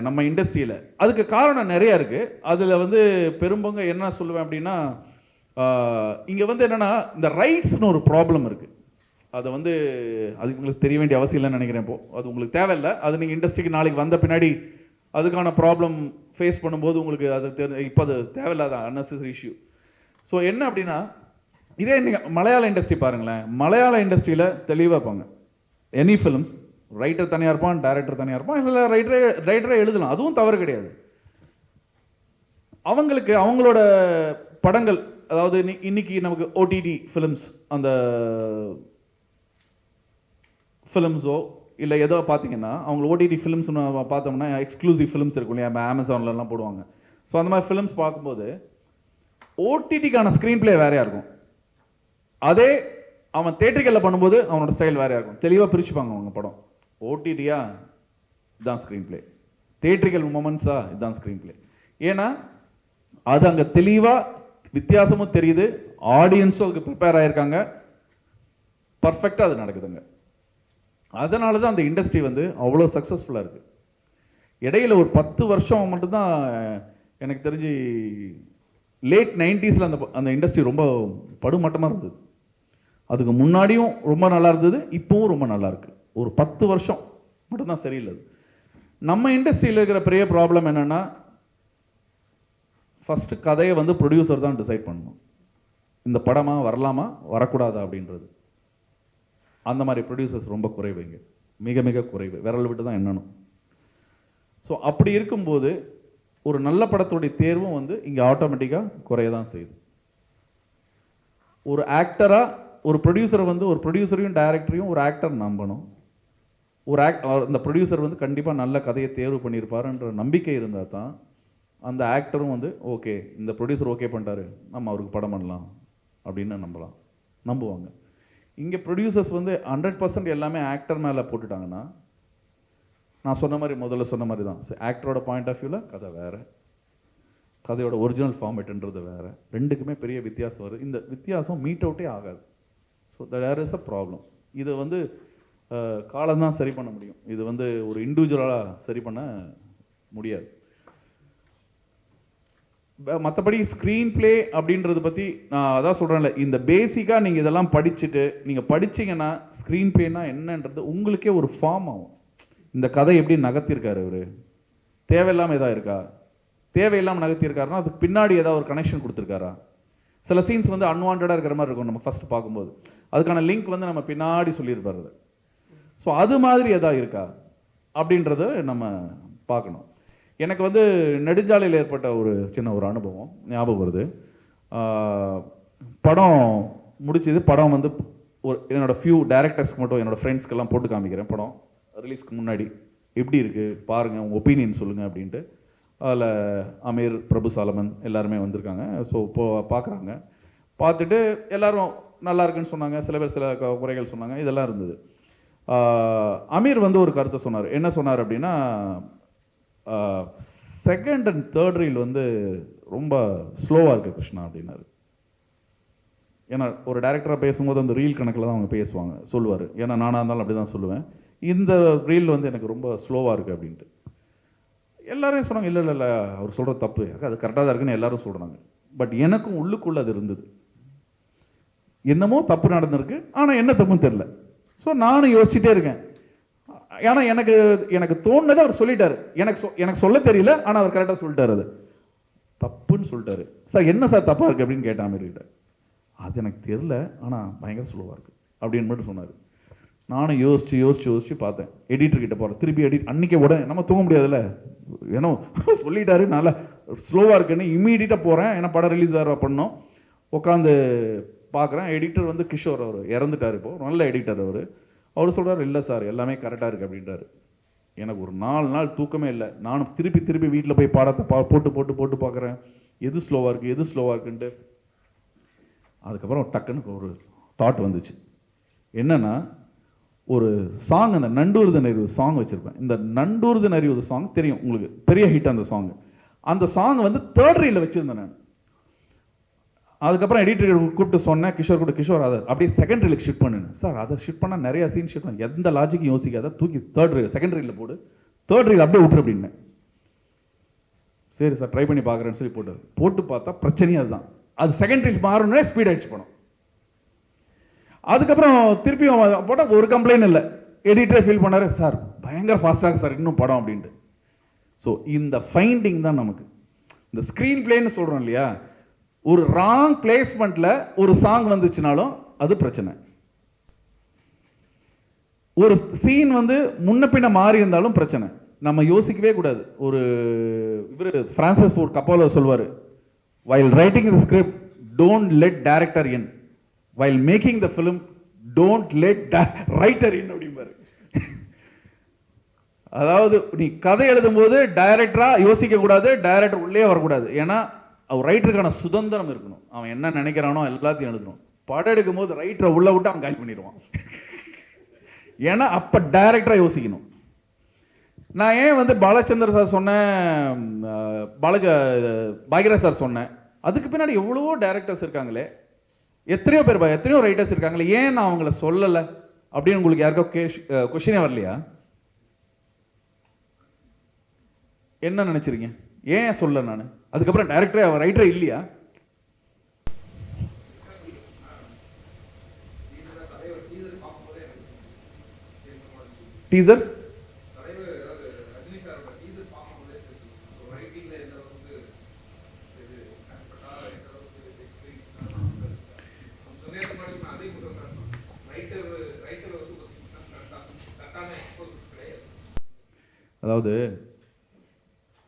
நம்ம இண்டஸ்ட்ரியில். அதுக்கு காரணம் நிறையா இருக்குது. அதில் வந்து பெரும்பங்க என்ன சொல்லுவேன் அப்படின்னா, இங்கே வந்து என்னென்னா இந்த ரைட்ஸ்னு ஒரு ப்ராப்ளம் இருக்குது. அதை வந்து அது உங்களுக்கு தெரிய வேண்டிய அவசியம் இல்லைன்னு நினைக்கிறேன். இப்போ அது உங்களுக்கு தேவையில்லை. அது நீங்கள் இண்டஸ்ட்ரிக்கு நாளைக்கு வந்த பின்னாடி அதுக்கான ப்ராப்ளம் ஃபேஸ் பண்ணும்போது உங்களுக்கு அது இப்போ அது தேவையில்லாத அன்னெசரி இஷ்யூ. ஸோ என்ன அப்படின்னா, இதே நீங்கள் மலையாள இண்டஸ்ட்ரி பாருங்களேன். மலையாள இண்டஸ்ட்ரியில் தெளிவாக இருப்பாங்க. எனி ஃபிலிம்ஸ் ரைட்டர் தனியாக இருப்பான், டைரக்டர் தனியாக இருப்பான், சில ரைட்டரே எழுதலாம், அதுவும் தவறு கிடையாது. அவங்களுக்கு அவங்களோட படங்கள், அதாவது இன்னைக்கு நமக்கு ஓடிடி ஃபிலிம்ஸ், அந்த ஃபிலிம்ஸோ இல்லை ஏதோ பார்த்தீங்கன்னா அவங்க ஓடிடி ஃபிலிம்ஸ் பார்த்தோம்னா எக்ஸ்க்ளூசிவ் ஃபிலிம்ஸ் இருக்கும் இல்லையா, அமேசான்லலாம் போடுவாங்க. ஸோ அந்த மாதிரி ஃபிலிம்ஸ் பார்க்கும்போது ஓடிடிக்கான ஸ்க்ரீன் பிளே வேறையாக இருக்கும். அதே அவன் தேட்டரிக்கல்ல பண்ணும்போது அவனோட ஸ்டைல் வேறையாக இருக்கும். தெளிவாக பிரிச்சுப்பாங்க அவங்க படம். ஓடிடியா இதுதான் ஸ்க்ரீன் பிளே, தேட்டரிக்கல் மூமெண்ட்ஸா இதுதான் ஸ்க்ரீன் பிளே. ஏன்னா அது அங்கே தெளிவாக வித்தியாசமும் தெரியுது, ஆடியன்ஸும் அதுக்கு ப்ரிப்பேர் ஆகியிருக்காங்க, பர்ஃபெக்டாக அது நடக்குதுங்க. அதனால தான் அந்த இண்டஸ்ட்ரி வந்து அவ்வளோ சக்ஸஸ்ஃபுல்லாக இருக்குது. இடையில ஒரு 10 வருஷம் மட்டும்தான் எனக்கு தெரிஞ்சு லேட் 90s அந்த இண்டஸ்ட்ரி ரொம்ப படுமட்டமாக இருந்தது. அதுக்கு முன்னாடியும் ரொம்ப நல்லா இருந்தது, இப்போவும் ரொம்ப நல்லா இருக்கு. ஒரு 10 வருஷம் மட்டும்தான் சரியில்லை. நம்ம இண்டஸ்ட்ரியில் இருக்கிற பெரிய ப்ராப்ளம் என்னன்னா, ஃபர்ஸ்ட் கதையை வந்து ப்ரொடியூசர் தான் டிசைட் பண்ணணும். இந்த படமா வரலாமா வரக்கூடாதா அப்படின்றது. அந்த மாதிரி ப்ரொடியூசர்ஸ் ரொம்ப குறைவு இங்கே, மிக மிக குறைவு, விரல் விட்டு தான் எண்ணணும். ஸோ அப்படி இருக்கும்போது ஒரு நல்ல படத்துடைய தேர்வும் வந்து இங்கே ஆட்டோமேட்டிக்காக குறைய தான் செய்யுது. ஒரு ஆக்டராக ஒரு ப்ரொடியூசரை வந்து ஒரு ப்ரொடியூசரையும் டைரக்டரையும் ஒரு ஆக்டர் நம்பணும். அந்த ப்ரொடியூசர் வந்து கண்டிப்பாக நல்ல கதையை தேர்வு பண்ணியிருப்பாருன்ற நம்பிக்கை இருந்தால் தான் அந்த ஆக்டரும் வந்து ஓகே, இந்த ப்ரொடியூசர் ஓகே பண்ணிட்டாரு, நம்ம அவருக்கு படம் பண்ணலாம் அப்படின்னு நம்புவாங்க. இங்கே ப்ரொடியூசர்ஸ் வந்து 100% எல்லாமே ஆக்டர் மேலே போட்டுட்டாங்கன்னா, நான் சொன்ன மாதிரி முதல்ல சொன்ன மாதிரி தான், ஆக்டரோட பாயிண்ட் ஆஃப் வியூவில் கதை வேறு, கதையோட ஒரிஜினல் ஃபார்மேட்டுன்றது வேறு. ரெண்டுக்குமே பெரிய வித்தியாசம் வருது. இந்த வித்தியாசம் மீட் அவுட்டே ஆகாது. So there is a problem. இதை வந்து காலம்தான் சரி பண்ண முடியும். இது வந்து ஒரு இண்டிவிஜுவலாக சரி பண்ண முடியாது. மற்றபடி ஸ்க்ரீன் பிளே அப்படின்றத பற்றி நான் அதான் சொல்கிறேன்ல, இந்த பேசிக்காக நீங்கள் இதெல்லாம் படிச்சுட்டு நீங்கள் படிச்சிங்கன்னா ஸ்க்ரீன் பிளேனா என்னன்றது உங்களுக்கே ஒரு ஃபார்ம் ஆகும். இந்த கதை எப்படி நகர்த்திருக்காரு இவர், தேவையில்லாமல் எதாவது இருக்கா? தேவையில்லாமல் நகர்த்தியிருக்காருன்னா அதுக்கு பின்னாடி ஏதாவது ஒரு கனெக்ஷன் கொடுத்துருக்காரா? சில சீன்ஸ் வந்து அன்வான்டாக இருக்கிற மாதிரி இருக்கும் நம்ம ஃபர்ஸ்ட் பார்க்கும்போது, அதுக்கான லிங்க் வந்து நம்ம பின்னாடி சொல்லியிருப்பாரு. ஸோ அது மாதிரி எதாவது இருக்கா அப்படின்றத நம்ம பார்க்கணும். எனக்கு வந்து நெடுஞ்சாலையில் ஏற்பட்ட ஒரு சின்ன ஒரு அனுபவம் ஞாபகம் வருது. படம் முடிச்சது. படம் வந்து ஒரு என்னோட ஃபியூ டேரக்டர்ஸ்க்கு மட்டும், என்னோட ஃப்ரெண்ட்ஸ்க்கெல்லாம் போட்டு காமிக்கிறேன். படம் ரிலீஸ்க்கு முன்னாடி எப்படி இருக்குது பாருங்கள், உங்கள் ஒப்பீனியன் சொல்லுங்கள் அப்படின்ட்டு. அதில் அமீர், பிரபு சாலமன் எல்லாருமே வந்திருக்காங்க. ஸோ இப்போ பார்க்குறாங்க. பார்த்துட்டு எல்லோரும் நல்லா இருக்குன்னு சொன்னாங்க. சில பேர் சில குறைகள் சொன்னாங்க. இதெல்லாம் இருந்தது. அமீர் வந்து ஒரு கருத்தை சொன்னார். என்ன சொன்னார் அப்படின்னா, செகண்ட் அண்ட் தேர்ட் ரீல் வந்து ரொம்ப ஸ்லோவாக இருக்குது கிருஷ்ணா அப்படின்னாரு. ஏன்னா ஒரு டேரக்டராக பேசும்போது அந்த ரீல் கணக்கில் தான் அவங்க பேசுவாங்க, சொல்லுவார். ஏன்னா நானாக இருந்தாலும் அப்படி தான் சொல்லுவேன். இந்த ரீல் வந்து எனக்கு ரொம்ப ஸ்லோவாக இருக்குது அப்படின்ட்டு. எல்லாரும் சொன்னாங்க, இல்லை இல்லை இல்லை அவர் சொல்கிற தப்பு, அது கரெக்டாக தான் இருக்குன்னு எல்லாரும் சொல்கிறாங்க. பட் எனக்கும் உள்ளுக்குள்ளே அது இருந்தது. என்னமோ தப்பு நடந்திருக்கு, ஆனால் என்ன தப்புன்னு தெரில. ஸோ நானும் யோசிச்சுட்டே இருக்கேன். ஏன்னா எனக்கு எனக்கு தோணுனதை அவர் சொல்லிட்டாரு. எனக்கு சொல்ல தெரியல, ஆனால் அவர் கரெக்டாக சொல்லிட்டார். அது தப்புன்னு சொல்லிட்டாரு. சார் என்ன சார் தப்பாக இருக்குது அப்படின்னு கேட்டான் அமீர்கிட்ட. அது எனக்கு தெரில, ஆனால் பயங்கர ஸ்லோவாக இருக்குது அப்படின்னு மட்டும் சொன்னார். நானும் யோசிச்சு பார்த்தேன். எடிட்டர்கிட்ட போகிறேன். திருப்பி அன்றைக்கே உடனே நம்ம தூங்க முடியாதுல்ல, ஏன்னா சொல்லிட்டாரு நல்லா ஸ்லோவாக இருக்குன்னு இம்மீடியட்டாக போகிறேன். ஏன்னா படம் ரிலீஸ் வேறு பண்ணோம். உட்காந்து பார்க்குறேன். எடிட்டர் வந்து கிஷோர், அவர் இறந்துட்டார். இப்போது நல்ல எடிட்டர் அவர் சொல்கிறார், இல்லை சார் எல்லாமே கரெக்டாக இருக்குது அப்படின்றாரு. எனக்கு ஒரு 4 நாள் தூக்கமே இல்லை. நானும் திருப்பி வீட்டில் போய் படத்தை போட்டு பார்க்குறேன், எது ஸ்லோவாக இருக்குன்ட்டு. அதுக்கப்புறம் டக்குன்னு ஒரு தாட் வந்துச்சு. என்னன்னா, ஒரு சாங், அந்த நண்டூர்து நறிவு சாங் வச்சுருப்பேன். இந்த நண்டூர்து நறிவு சாங் தெரியும் உங்களுக்கு, பெரிய ஹிட் அந்த சாங். அந்த சாங் வந்து தேர்ட் ரீலில் வச்சுருந்தேன் நான். அதுக்கப்புறம் எடிட்டர் கூப்பிட்டு சொன்னேன், கிஷோர் அதை அப்படியே செகண்ட் ரீலுக்கு ஷிஃப்ட் பண்ணுன்னு. சார் அதை ஷிஃப்ட் பண்ணால் நிறையா சீன் ஷிஃப்ட் பண்ண, எந்த லாஜிக்கும் யோசிக்காத, தூக்கி செகண்ட் ரீலில் போடு, தேர்ட் ரீல் அப்படியே விட்டுரு அப்படின்னேன். சரி சார் ட்ரை பண்ணி பார்க்குறேன்னு சொல்லி போட்டு பார்த்தா பிரச்சனையே அதுதான். அது செகண்ட் ரீல் மாறணும்னே ஸ்பீட் ஆகிடுச்சு படம். அதுக்கப்புறம் திருப்பியும் போட்டால் ஒரு கம்ப்ளைண்ட் இல்லை. எடிட்டரே ஃபீல் பண்ணாரு, சார் பயங்கர ஃபாஸ்டாக சார் இன்னும் படம் அப்படின்ட்டு. ஸோ இந்த ஃபைண்டிங் தான் நமக்கு இந்த ஸ்க்ரீன் பிளேன்னு சொல்கிறோம் இல்லையா. ஒரு ராங் பிளேஸ்மெண்ட்டில் ஒரு சாங் வந்துச்சுனாலும் அது பிரச்சனை. ஒரு சீன் வந்து முன்ன பின்ன மாறி இருந்தாலும் பிரச்சனை. நம்ம யோசிக்கவே கூடாது. ஒரு இவர் பிரான்சிஸ் ஃபோர்ட் கப்போலா சொல்வார், while writing the script don't let director in, while making the film don't let writer in அப்படிம்பாரு. அதாவது நீ கதை எழுதும் போது டைரக்டரா யோசிக்க கூடாது, டைரக்டர் உள்ளே வரக்கூடாது. ஏன்னா அவர் ரைட்டருக்கான சுதந்திரம் இருக்கணும். அவன் என்ன நினைக்கிறானோ எல்லாத்தையும் எழுதணும். படம் எடுக்கும் போது ரைட்டரை உள்ள விட்டு அவன் காலி பண்ணிடுவான். ஏன்னா அப்ப டைரக்டரா யோசிக்கணும். நான் ஏன் வந்து பாலச்சந்தர் சார் சொன்னேன், பாக்யராஜ் சார் சொன்னேன், அதுக்கு பின்னாடி எவ்வளவோ டைரக்டர்ஸ் இருக்காங்களே, எத்தனையோ ரைட்டர்ஸ் இருக்காங்களே, ஏன் நான் அவங்கள சொல்லலை அப்படின்னு உங்களுக்கு யாருக்கோ கொஸ்டினே வரலையா? என்ன நினைச்சிருக்கீங்க? ஏன் சொல்ல நான்? அதுக்கப்புறம் டைரக்டரே ரைட்டரே இல்லையா? டீசர்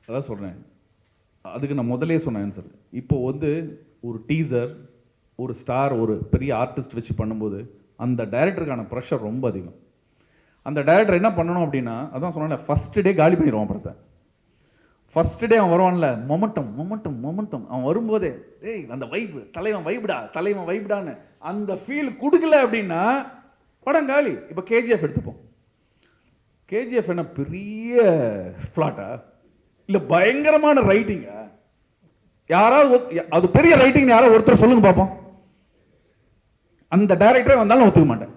அதான் சொல்றேன். அதுக்கு நான் முதலே சொன்ன ஆன்சர். இப்போ வந்து ஒரு டீசர், ஒரு ஸ்டார், ஒரு பெரிய ஆர்டிஸ்ட் வச்சு பண்ணும்போது அந்த டைரக்டருக்கான ப்ரெஷர் ரொம்ப அதிகம். அந்த டைரக்டர் என்ன பண்ணணும் அப்படின்னா, அதான் சொன்னேன், ஃபர்ஸ்ட் டே காலி பண்ணிடுவான் படத்தை. ஃபர்ஸ்ட் டே அவன் வருவான்ல, மொமெண்டம் அவன் வரும்போதே, ஏய் அந்த வைப்பு, தலைவன் வைப்டான்னு அந்த ஃபீல் கொடுக்கல அப்படின்னா படம் காலி. இப்போ கேஜிஎஃப் எடுத்துப்போம். கேஜிஎஃப் என்ன பெரிய ஃப்ளாட்டா இல்லை பயங்கரமான ரைட்டிங்கா? யாராவது அது பெரிய ரைட்டிங் யாராவது ஒருத்தர் சொல்லுங்க பார்ப்போம். அந்த டைரக்டரே வந்தாலும் ஒத்துக்க மாட்டேன்.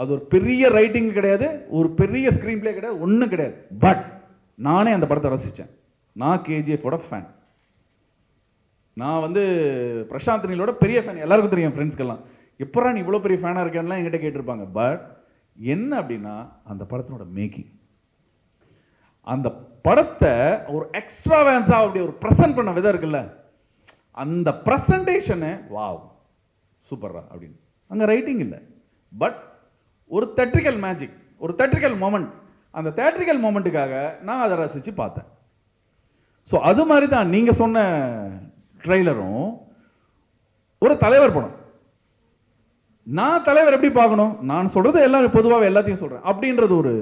அது ஒரு பெரிய ரைட்டிங் கிடையாது, ஒரு பெரிய ஸ்கிரீன் பிளே கிடையாது, ஒன்றும் கிடையாது. பட் நானே அந்த படத்தை ரசித்தேன். நான் கேஜிஎஃபோட ஃபேன். நான் வந்து பிரசாந்த் நீலோட பெரிய ஃபேன். எல்லாருக்கும் தெரியும், ஃப்ரெண்ட்ஸ்க்கெல்லாம். எப்படா நீ இவ்வளோ பெரிய ஃபேனாக இருக்கேன்லாம் என்கிட்ட கேட்டிருப்பாங்க. பட் என்ன அப்படின்னா, அந்த படத்தினோட மேக்கிங், அந்த படத்தை ஒரு எக்ஸ்ட்ராவேன்ஸா அப்படி ஒரு ப்ரெசென்ட் பண்ண விதம் இருக்குல்ல, அந்த ப்ரெசன்டேஷனு வாவ் சூப்பர்ரா அப்படின்னு. அங்கே ரைட்டிங் இல்லை, பட் ஒரு தேட்ரிக்கல் மேஜிக், ஒரு தேட்ரிக்கல் மொமெண்ட். அந்த தேட்ரிக்கல் மொமெண்ட்டுக்காக நான் அதை ரசித்து பார்த்தேன். ஸோ அது மாதிரி தான் நீங்கள் சொன்ன ட்ரெய்லரும் ஒரு தலைவர் படம். நான் தலைவர் எப்படி பார்க்கணும், நான் சொல்றது எல்லாம் பொதுவாக எல்லாத்தையும் சொல்றேன் அப்படின்றது ஒரு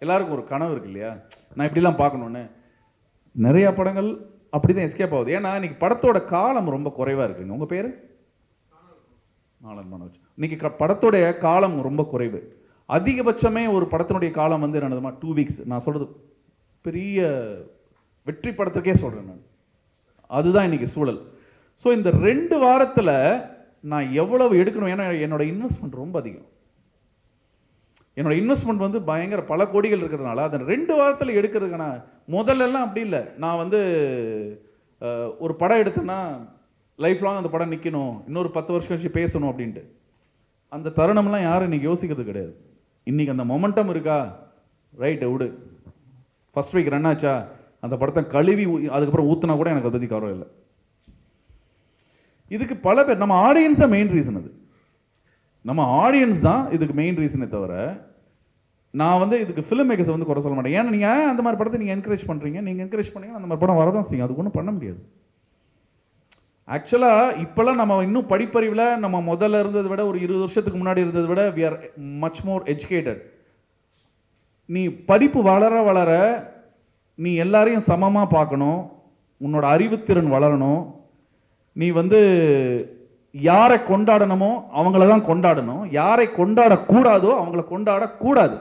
எல்லாருக்கும் ஒரு கனவு இருக்கு இல்லையா, நான் இப்படிலாம் பார்க்கணுன்னு. நிறைய படங்கள் அப்படிதான் எஸ்கேப் ஆகுது. ஏன்னா இன்னைக்கு படத்தோட காலம் ரொம்ப குறைவா இருக்குங்க. உங்க பேரு நாளன் மனோஜ். இன்னைக்கு படத்தோடைய காலம் ரொம்ப குறைவு. அதிகபட்சமே ஒரு படத்தினுடைய காலம் வந்து என்னதுமா 2 வீக்ஸ். நான் சொல்றது பெரிய வெற்றி படத்துக்கே சொல்றேன் நான். அதுதான் இன்னைக்கு சூழல். ஸோ இந்த 2 வாரத்தில் நான் எவ்வளவு எடுக்கணும், ஏன்னா என்னோட இன்வெஸ்ட்மெண்ட் ரொம்ப அதிகம். என்னோட இன்வெஸ்ட்மெண்ட் வந்து பயங்கர பல கோடிகள் இருக்கிறதுனால அதை 2 வாரத்தில் எடுக்கிறதுக்கான முதல்லலாம் அப்படி இல்லை. நான் வந்து ஒரு படம் எடுத்தேன்னா லைஃப் லாங் அந்த படம் நிற்கணும், இன்னொரு 10 வருஷம் கழிச்சு பேசணும் அப்படின்ட்டு. அந்த தருணம்லாம் யாரும் இன்னைக்கு யோசிக்கிறது கிடையாது. இன்னைக்கு அந்த மொமெண்டம் இருக்கா, ரைட்டு விடு, ஃபர்ஸ்ட் வீக் ரன் ஆச்சா, அந்த படத்தை கழுவி அதுக்கப்புறம் ஊத்துனா கூட எனக்கு அதை பற்றி கவலை இல்லை. இதுக்கு பல பேர் நம்ம ஆடியன்ஸ் தான் மெயின் ரீசன். அது நம்ம ஆடியன்ஸ் தான் இதுக்கு மெயின் ரீசனே தவிர நான் வந்து இதுக்கு ஃபிலிம் மேக்கர்ஸ் வந்து குறை சொல்ல மாட்டேன். ஏன்னா நீங்கள் அந்த மாதிரி படத்தை நீங்கள் என்கரேஜ் பண்ணுறீங்க, நீங்கள் என்கரேஜ் பண்ணீங்கன்னா அந்த மாதிரி படம் வரதான் செய்யும். அதுக்கு ஒன்றும் பண்ண முடியாது. ஆக்சுவலாக இப்போல்லாம் நம்ம இன்னும் படிப்பறிவில் நம்ம முதல்ல இருந்ததை விட ஒரு 20 வருஷத்துக்கு முன்னாடி இருந்ததை விட we are much more educated. நீ படிப்பு வளர வளர நீ எல்லாரையும் சமமாக பார்க்கணும், உன்னோட அறிவுத்திறன் வளரணும். நீ வந்து யாரை கொண்டாடணுமோ அவங்கள தான் கொண்டாடணும், யாரை கொண்டாடக்கூடாதோ அவங்கள கொண்டாடக்கூடாது.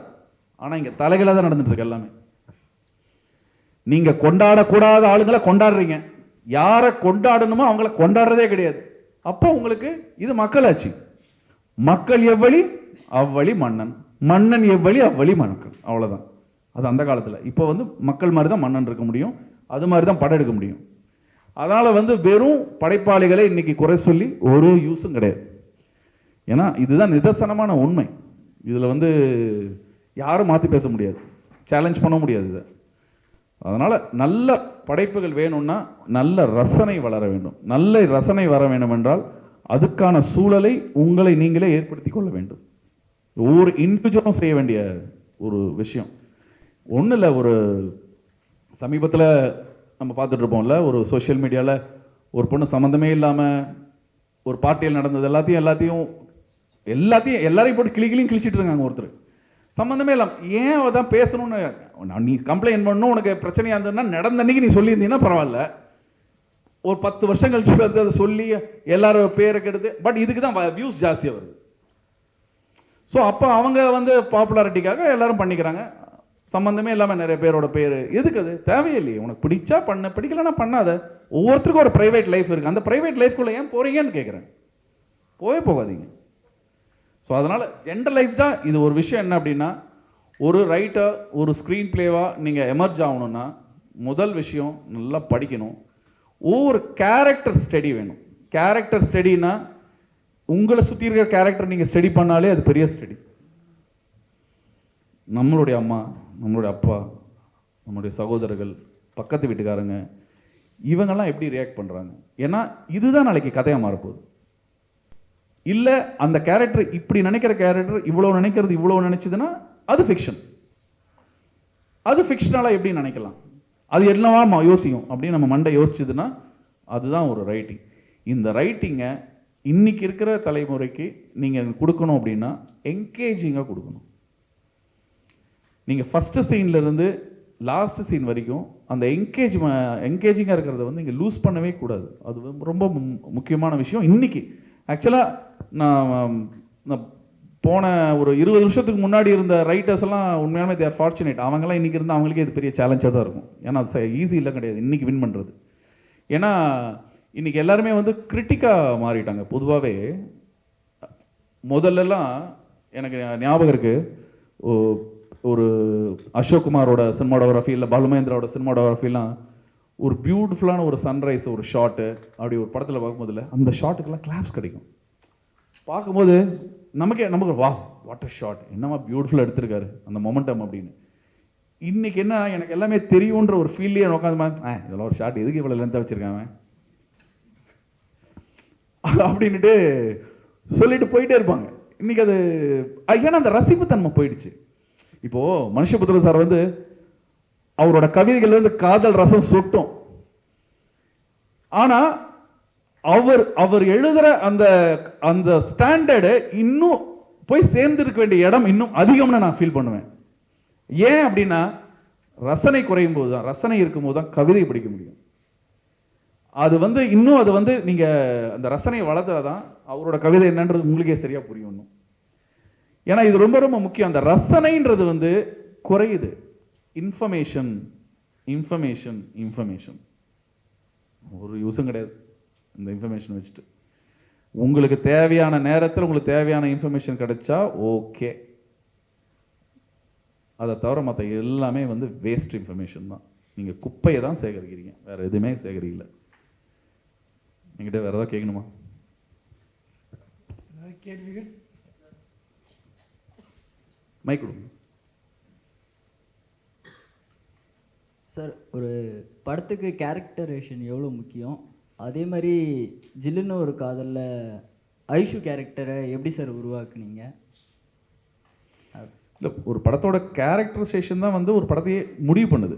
ஆனால் இங்கே தலைகளாக தான் நடந்துட்டு இருக்கு எல்லாமே. நீங்கள் கொண்டாடக்கூடாத ஆளுங்களை கொண்டாடுறீங்க, யாரை கொண்டாடணுமோ அவங்கள கொண்டாடுறதே கிடையாது. அப்போ உங்களுக்கு இது மக்களாட்சி. மக்கள் எவ்வளி அவ்வளி மன்னன், மன்னன் எவ்வளி அவ்வளி மக்கள், அவ்வளோதான். அது அந்த காலத்தில். இப்போ வந்து மக்கள் மாதிரி தான் மன்னன் இருக்க முடியும், அது மாதிரி தான் படம் எடுக்க முடியும். அதனால் வந்து வெறும் படைப்பாளிகளை இன்னைக்கு குறை சொல்லி ஒரு யூஸும் கிடையாது. ஏன்னா இதுதான் நிதர்சனமான உண்மை. இதில் வந்து யாரும் மாற்றி பேச முடியாது, சேலஞ்ச் பண்ண முடியாது இதை. அதனால் நல்ல படைப்புகள் வேணும்னா நல்ல ரசனை வளர வேண்டும். நல்ல ரசனை வர வேண்டும் என்றால் அதுக்கான சூழலை உங்களை நீங்களே ஏற்படுத்தி கொள்ள வேண்டும். ஒவ்வொரு இண்டிவிஜுவலும் செய்ய வேண்டிய ஒரு விஷயம். ஒன்றும் இல்லை, ஒரு சமீபத்தில் நம்ம பார்த்துட்டு இருப்போம்ல, ஒரு சோஷியல் மீடியாவில் ஒரு பொண்ணு சம்மந்தமே இல்லாமல் ஒரு பார்ட்டியில் நடந்தது எல்லாத்தையும் எல்லாரையும் போட்டு கிளிச்சிட்டு இருக்காங்க. ஒருத்தர் சம்மந்தமே இல்லாமல் ஏன் அதான் பேசணும்னு, நீ கம்ப்ளைண்ட் பண்ணணும், உனக்கு பிரச்சனையாக இருந்ததுன்னா நடந்த அன்னைக்கு நீ சொல்லியிருந்தீங்கன்னா பரவாயில்ல. ஒரு 10 வருஷம் கழிச்சு வந்து அதை சொல்லி எல்லாரும் பேரை கெடுத்து, பட் இதுக்கு தான் வியூஸ் ஜாஸ்தியாக வருது. ஸோ அப்போ அவங்க வந்து பாப்புலாரிட்டிக்காக எல்லாரும் பண்ணிக்கிறாங்க. சம்பந்தமே இல்லாமல் நிறைய பேரோட பேர் எதுக்கு, அது தேவையில்லையே. உனக்கு பிடிச்சா பண்ண, பிடிக்கலன்னா பண்ணாத. ஒவ்வொருத்தருக்கும் ஒரு ப்ரைவேட் லைஃப் இருக்குது. அந்த ப்ரைவேட் லைஃப்குள்ளே ஏன் போகிறீங்கன்னு கேட்குறேன். போகாதீங்க. ஸோ அதனால் ஜென்ரலைஸ்டாக இது ஒரு விஷயம் என்ன அப்படின்னா, ஒரு ரைட்டர் ஒரு ஸ்க்ரீன் பிளேவாக நீங்கள் எமர்ஜ் ஆகணும்னா முதல் விஷயம் நல்லா படிக்கணும். ஒவ்வொரு கேரக்டர் ஸ்டடி வேணும். கேரக்டர் ஸ்டடினா உங்களை சுற்றி இருக்கிற கேரக்டர் நீங்கள் ஸ்டடி பண்ணாலே அது பெரிய ஸ்டடி. நம்மளுடைய அம்மா, நம்மளுடைய அப்பா, நம்மளுடைய சகோதரர்கள், பக்கத்து வீட்டுக்காரங்க, இவங்கெல்லாம் எப்படி ரியாக்ட் பண்ணுறாங்க. ஏன்னா இதுதான் நாளைக்கு கதையாக மாறப்போகுது. இல்லை அந்த கேரக்டர் இப்படி நினைக்கிற கேரக்டர் இவ்வளோ நினைக்கிறது இவ்வளோ நினைச்சதுன்னா அது ஃபிக்ஷன். அது ஃபிக்ஷனால எப்படி நினைக்கலாம், அது என்னவா யோசிக்கும் அப்படின்னு நம்ம மண்டை யோசிச்சதுன்னா அதுதான் ஒரு ரைட்டிங். இந்த ரைட்டிங்கை இன்னைக்கு இருக்கிற தலைமுறைக்கு நீங்கள் கொடுக்கணும் அப்படின்னா என்கேஜிங்காக கொடுக்கணும். நீங்கள் ஃபஸ்ட்டு சீன்லேருந்து லாஸ்ட் சீன் வரைக்கும் அந்த என்கேஜிங்காக இருக்கிறத வந்து இங்கே லூஸ் பண்ணவே கூடாது. அது ரொம்ப முக்கியமான விஷயம். இன்னைக்கு ஆக்சுவலாக நான் போன ஒரு 20 வருஷத்துக்கு முன்னாடி இருந்த ரைட்டர்ஸ் எல்லாம் உண்மையாலுமே தேர் ஃபார்ச்சுனேட். அவங்கெல்லாம் இன்றைக்கி இருந்தால் அவங்களுக்கே இது பெரிய சேலஞ்சாக தான் இருக்கும். ஏன்னா அது ஈஸி இல்லை கிடையாது இன்றைக்கி வின் பண்ணுறது. ஏன்னா இன்றைக்கி எல்லாருமே வந்து கிரிட்டிக்காக மாறிட்டாங்க. பொதுவாகவே முதல்லலாம் எனக்கு ஞாபகம் இருக்குது, ஒரு அசோக் குமாரோட சினிமாடோகிராஃபி இல்லை பாலுமேந்திராவோட சினிமாடோகிராஃபிலாம் ஒரு பியூட்டிஃபுல்லான ஒரு சன்ரைஸ், ஒரு ஷாட்டு அப்படி ஒரு படத்தில் பார்க்கும்போதில் அந்த ஷாட்டுக்கெல்லாம் கிளாப்ஸ் கிடைக்கும். பார்க்கும்போது நமக்கு வா வாட் அ ஷாட், என்னமா பியூட்டிஃபுல்லாக எடுத்திருக்காரு அந்த மொமெண்டம் அப்படின்னு. இன்னைக்கு என்ன எனக்கு எல்லாமே தெரியுன்ற ஒரு ஃபீல்லையே உட்காந்து இதெல்லாம் ஒரு ஷார்ட் எதுக்கு இவ்வளோ லென்த்தாக வச்சிருக்காங்க அப்படின்ட்டு சொல்லிட்டு போயிட்டே இருப்பாங்க. இன்னைக்கு அது ஏன்னா அந்த ரசிப்புத்தன்மை போயிடுச்சு. இப்போ மனுஷபுத்திர சார் வந்து அவரோட கவிதைகள் வந்து காதல் ரசம் சொட்டும். ஆனா அவர் எழுதுற அந்த அந்த ஸ்டாண்டர்டு இன்னும் போய் சேர்ந்திருக்க வேண்டிய இடம் இன்னும் அதிகம்னு நான் ஃபீல் பண்ணுவேன். ஏன் அப்படின்னா ரசனை குறையும் போது தான், ரசனை இருக்கும்போது தான் கவிதை படிக்க முடியும். அது வந்து இன்னும் அது வந்து நீங்க அந்த ரசனையை வளர்த்தாதான் அவரோட கவிதை என்னன்றது உங்களுக்கே சரியா புரியும். ஏன்னா இது ரொம்ப ரொம்ப முக்கியம். அந்த ரசனைன்றது வந்து குறையுது. இன்ஃபர்மேஷன் இன்ஃபர்மேஷன் இன்ஃபர்மேஷன் ஒரு யூஸும் கிடையாது. இந்த இன்ஃபர்மேஷன் வச்சுட்டு உங்களுக்கு தேவையான நேரத்தில் உங்களுக்கு தேவையான இன்ஃபர்மேஷன் கிடைச்சா ஓகே. அதை தவிர மற்ற எல்லாமே வந்து வேஸ்ட் இன்ஃபர்மேஷன் தான். நீங்கள் குப்பையை தான் சேகரிக்கிறீங்க, வேற எதுவுமே சேகரிக்கல. என்கிட்ட வேற ஏதாவது கேட்கணுமா? கேள்விகள் மைக் கொடுங்க சார். ஒரு படத்துக்கு கேரக்டரேஷன் எவ்வளோ முக்கியம், அதே மாதிரி ஜில்லுன்னு ஒரு காதலில் ஐஷு கேரக்டரை எப்படி சார் உருவாக்குனீங்க? இல்லை, ஒரு படத்தோட கேரக்டரைசேஷன் தான் வந்து ஒரு படத்தையே முடிவு பண்ணுது.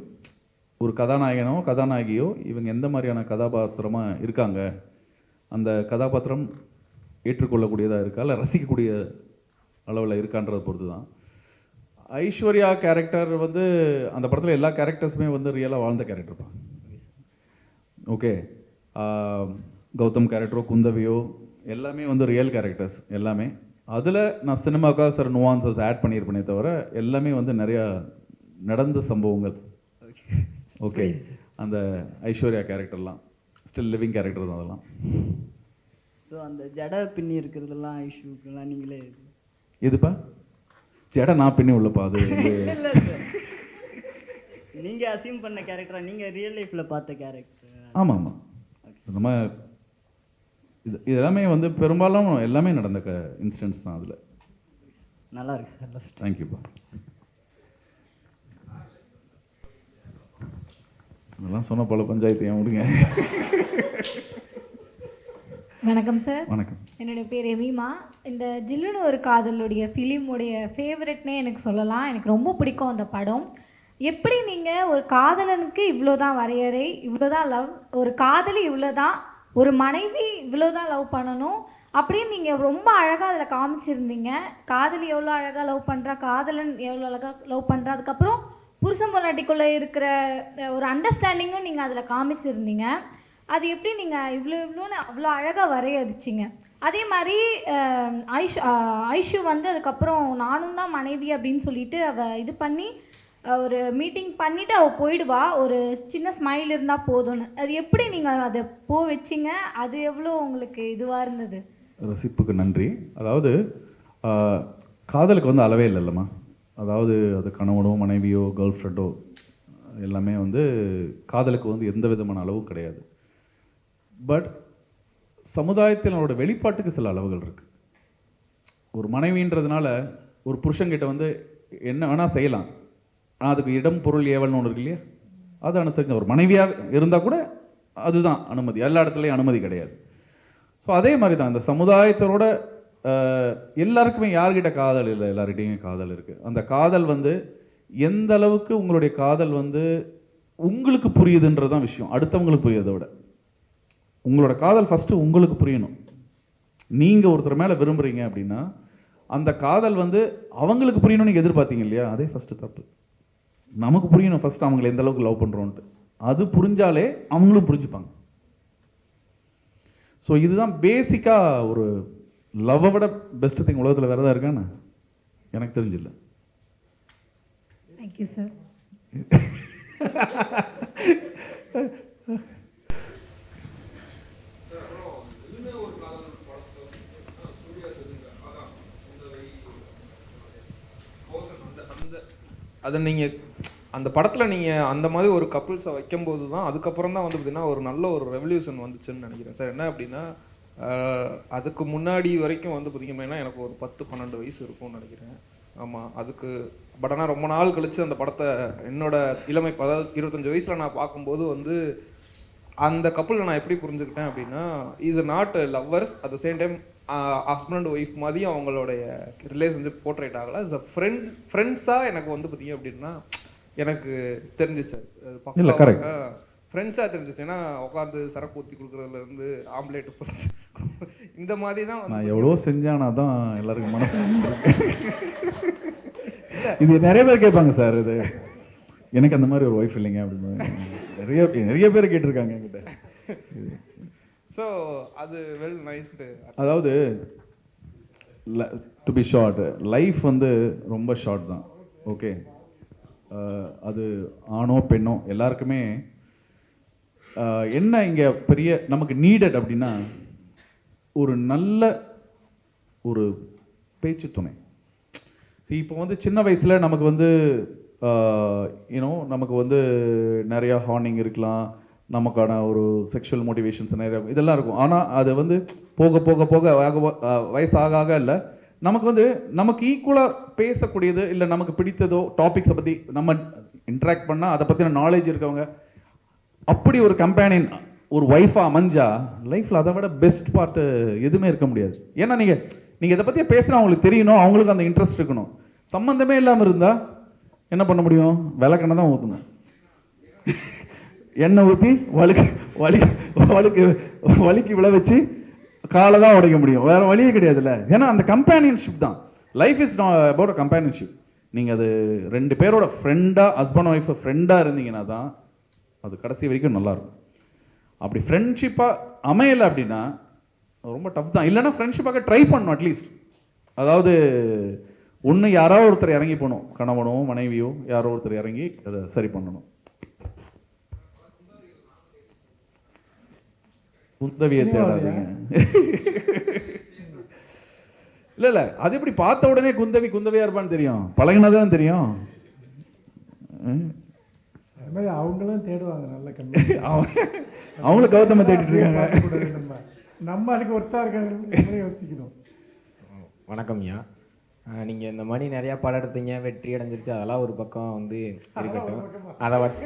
ஒரு கதாநாயகனோ கதாநாயகியோ இவங்க எந்த மாதிரியான கதாபாத்திரமாக இருக்காங்க, அந்த கதாபாத்திரம் ஏற்றுக்கொள்ளக்கூடியதாக இருக்கா இல்லை ரசிக்கக்கூடிய அளவில் இருக்கான்றதை பொறுத்து தான். ஐஸ்வர்யா கேரக்டர் வந்து அந்த படத்தில் எல்லா கேரக்டர்ஸுமே வந்து ரியலாக வாழ்ந்த கேரக்டர் தான். ஓகே, கௌதம் கேரக்டரோ குந்தவியோ எல்லாமே வந்து ரியல் கேரக்டர்ஸ் எல்லாமே. அதில் நான் சினிமாவுக்காக சார் நுவான்சஸ் ஆட் பண்ணியிருப்பேனே தவிர எல்லாமே வந்து நிறையா நடந்த சம்பவங்கள். ஓகே, அந்த ஐஸ்வர்யா கேரக்டர்லாம் ஸ்டில் லிவிங் கேரக்டர் தான் அதெல்லாம். ஸோ அந்த ஜடை பின்னி இருக்கிறதெல்லாம் ஐஷுக்கெல்லாம் நீங்களே எதுப்பா ஜடை நான் பின்னி உள்ளப்பா? அது இல்லை சார், நீங்கள் அசியூம் பண்ண கேரக்டரா நீங்கள் ரியல் லைஃப்பில் பார்த்த கேரக்டர்? ஆமாம் ஆமாம், நம்ம இது எல்லாமே வந்து பெரும்பாலும் எல்லாமே நடந்த இன்சிடென்ட்ஸ் தான். அதில் நல்லா இருக்கு சார். தேங்க்யூப்பா. அதெல்லாம் சொன்ன போல பஞ்சாயத்து ஏன் விடுங்க. வணக்கம் சார். வணக்கம். என்னுடைய பேர் எமீமா. இந்த ஜில்லுன்னு ஒரு காதலுடைய ஃபிலிமுடைய ஃபேவரெட்னே எனக்கு சொல்லலாம். எனக்கு ரொம்ப பிடிக்கும் அந்த படம். எப்படி நீங்கள் ஒரு காதலனுக்கு இவ்வளோ தான் வரையறை, இவ்வளோ தான் லவ், ஒரு காதலி இவ்வளோ தான், ஒரு மனைவி இவ்வளோ தான் லவ் பண்ணணும் அப்படின்னு நீங்கள் ரொம்ப அழகாக அதில் காமிச்சிருந்தீங்க. காதலி எவ்வளோ அழகாக லவ் பண்ணுறா, காதலன் எவ்வளோ அழகாக லவ் பண்ணுறா, அதுக்கப்புறம் புருஷன் பொண்டாட்டிக்குள்ளே இருக்கிற ஒரு அண்டர்ஸ்டாண்டிங்கும் நீங்கள் அதில் காமிச்சிருந்தீங்க. அது எப்படி நீங்கள் இவ்வளோன்னு அவ்வளோ அழகாக வரையடிச்சிங்க. அதே மாதிரி ஐஷு வந்து அதுக்கப்புறம் நானும் தான் மனைவி அப்படின்னு சொல்லிட்டு அவள் இது பண்ணி ஒரு மீட்டிங் பண்ணிவிட்டு அவள் போயிடுவா, ஒரு சின்ன ஸ்மைல் இருந்தால் போதும்னு. அது எப்படி நீங்கள் அதை வச்சிங்க? அது எவ்வளோ உங்களுக்கு இதுவாக இருந்தது? ரசிப்புக்கு நன்றி. அதாவது காதலுக்கு வந்து அளவே இல்லைல்லம்மா. அதாவது அது கணவனோ மனைவியோ கேர்ள் ஃப்ரெண்டோ எல்லாமே வந்து காதலுக்கு வந்து எந்த விதமான அளவும் கிடையாது. பட் சமுதாயத்தில் அவரோட வெளிப்பாட்டுக்கு சில அளவுகள் இருக்குது. ஒரு மனைவின்றதுனால ஒரு புருஷன்கிட்ட வந்து என்ன வேணால் செய்யலாம், ஆனால் அதுக்கு இடம் பொருள் ஏவல்னு ஒன்று இருக்கு இல்லையா, அது அனுசரிங்க. ஒரு மனைவியாக இருந்தால் கூட அதுதான் அனுமதி, எல்லா இடத்துலையும் அனுமதி கிடையாது. ஸோ அதே மாதிரி தான் இந்த சமுதாயத்தோட எல்லாருக்குமே யார்கிட்ட காதல் இல்லை, எல்லார்கிட்டையும் காதல் இருக்குது. அந்த காதல் வந்து எந்த அளவுக்கு உங்களுடைய காதல் வந்து உங்களுக்கு புரியுதுன்றது தான் விஷயம், அடுத்தவங்களுக்கு புரியுறதை விட. உங்களோட காதல் ஃபஸ்ட்டு உங்களுக்கு புரியணும். நீங்கள் ஒருத்தர் மேலே விரும்புகிறீங்க அப்படின்னா அந்த காதல் வந்து அவங்களுக்கு புரியணும்னு நீங்கள் எதிர்பார்த்தீங்க இல்லையா, அதே ஃபஸ்ட்டு தப்பு. நமக்கு புரியணும் ஃபஸ்ட்டு அவங்களை எந்த அளவுக்கு லவ் பண்ணுறோன்ட்டு. அது புரிஞ்சாலே அவங்களும் புரிஞ்சுப்பாங்க. ஸோ இதுதான் பேசிக்காக ஒரு லவ்வை விட பெஸ்ட் திங் உலகத்தில் வேறு ஏதாவது இருக்கான்னு எனக்கு தெரிஞ்சில்லை. Thank you sir. அதை நீங்கள் அந்த படத்தில் நீங்கள் அந்த மாதிரி ஒரு கப்புள்ஸை வைக்கும்போது தான் அதுக்கப்புறம் தான் வந்து பார்த்தீங்கன்னா ஒரு நல்ல ஒரு ரெவல்யூஷன் வந்துச்சுன்னு நினைக்கிறேன் சார். என்ன அப்படின்னா அதுக்கு முன்னாடி வரைக்கும் வந்து பார்த்தீங்கன்னா எனக்கு ஒரு 10-12 வயசு இருக்கும்னு நினைக்கிறேன். ஆமாம் அதுக்கு பட் ஆனால் ரொம்ப நாள் கழிச்சு அந்த படத்தை என்னோட இளமை அதாவது 25 வயசில் நான் பார்க்கும்போது வந்து அந்த கப்பலில் நான் எப்படி புரிஞ்சுக்கிட்டேன் அப்படின்னா is not lovers at the same time husband and wife மாதிரி அவங்களுடைய ரிலேஷன்ஷிப் போர்ட்ரேட் ஆகலை இஸ் அ ஃப்ரெண்ட்ஸாக எனக்கு வந்து பார்த்தீங்க அப்படின்னா எனக்கு தெரிஞ்சிச்சு இல்ல, correct. ஃப்ரெண்ட்ஸாக தெரிஞ்சிச்சு. ஏன்னா உட்காந்து சரக்கு ஊற்றி கொடுக்குறதுல இருந்து ஆம்லேட் இந்த மாதிரி தான் வந்து நான் எவ்வளோ செஞ்சானா தான் எல்லாருக்கும் மனசு இது நிறைய பேர் கேட்பாங்க சார். இது எனக்கு அந்த மாதிரி ஒரு ஒய்ஃப் இல்லைங்க அப்படின்னு நிறைய நிறைய பேர் கேட்டிருக்காங்க என்கிட்ட. ஸோ அது வெல் நைஸ்டு. அதாவது டு பி ஷார்ட், லைஃப் வந்து ரொம்ப ஷார்ட் தான். ஓகே, அது ஆணோ பெண்ணோ எல்லாருக்குமே என்ன இங்கே பெரிய நமக்கு நீடட் அப்படின்னா ஒரு நல்ல ஒரு பேச்சு துணை. இப்போ வந்து சின்ன வயசில் நமக்கு வந்து நமக்கு வந்து நிறையா ஹார்னிங் இருக்கலாம், நமக்கான ஒரு செக்ஷுவல் மோட்டிவேஷன்ஸ் நிறையா இதெல்லாம் இருக்கும். ஆனால் அது வந்து போக போக போக வயசாக ஆக இல்லை, நமக்கு வந்து நமக்கு ஈக்குவலாக பேசக்கூடியது இல்லை நமக்கு பிடித்ததோ டாபிக்ஸை பற்றி நம்ம இன்ட்ராக்ட் பண்ணால் அதை பற்றின நாலேஜ் இருக்கவங்க அப்படி ஒரு கம்பேனியன் ஒரு ஒய்ஃபாக அமைஞ்சா லைஃப்பில் அதை விட பெஸ்ட் பார்ட்டு எதுவுமே இருக்க முடியாது. ஏன்னா நீங்கள் இதை பற்றியே பேசுனா அவங்களுக்கு தெரியணும், அவங்களுக்கு அந்த இன்ட்ரெஸ்ட் இருக்கணும். சம்மந்தமே இல்லாமல் இருந்தால் என்ன பண்ண முடியும்? விளக்கெண்ணெய் தான் ஊற்றணும், எண்ணெய் ஊற்றி வலிக்கு விழ வச்சு காலை தான் உடைக்க முடியும், வேற வழியே கிடையாதுல்ல. ஏன்னா அந்த கம்பேனியன்ஷிப் தான் life is about a companionship. நீங்கள் அது ரெண்டு பேரோட ஃப்ரெண்டாக ஹஸ்பண்ட் ஒய்ஃப் ஃப்ரெண்டாக இருந்தீங்கன்னா தான் அது கடைசி வரைக்கும் நல்லாயிருக்கும். அப்படி ஃப்ரெண்ட்ஷிப்பாக அமையலை அப்படின்னா ரொம்ப டஃப் தான். இல்லைன்னா ஃப்ரெண்ட்ஷிப்பாக ட்ரை பண்ணணும் அட்லீஸ்ட். அதாவது ஒன்று யாரோ ஒருத்தர் இறங்கி போகணும், கணவனோ மனைவியோ யாரோ ஒருத்தர் இறங்கி அதை சரி பண்ணணும். உதவியை தேடாதீங்க. இல்லை அது எப்படி பார்த்த உடனே குந்தவியா இருப்பான்னு தெரியும், பழகினதான் தெரியும். அவங்களும் தேடுவாங்க நல்ல கம்பெனி. அவங்களும் கௌதம தேடிட்டு இருக்காங்க. நம்ம அதுக்கு ஒருத்தா இருக்காங்க யோசிக்கணும். வணக்கம் ஐயா. நீங்கள் இந்த மாதிரி நிறையா படம் எடுத்தீங்க, வெற்றி அடைஞ்சிருச்சு, அதெல்லாம் ஒரு பக்கம் வந்து இருக்கட்டும். அதை வச்சு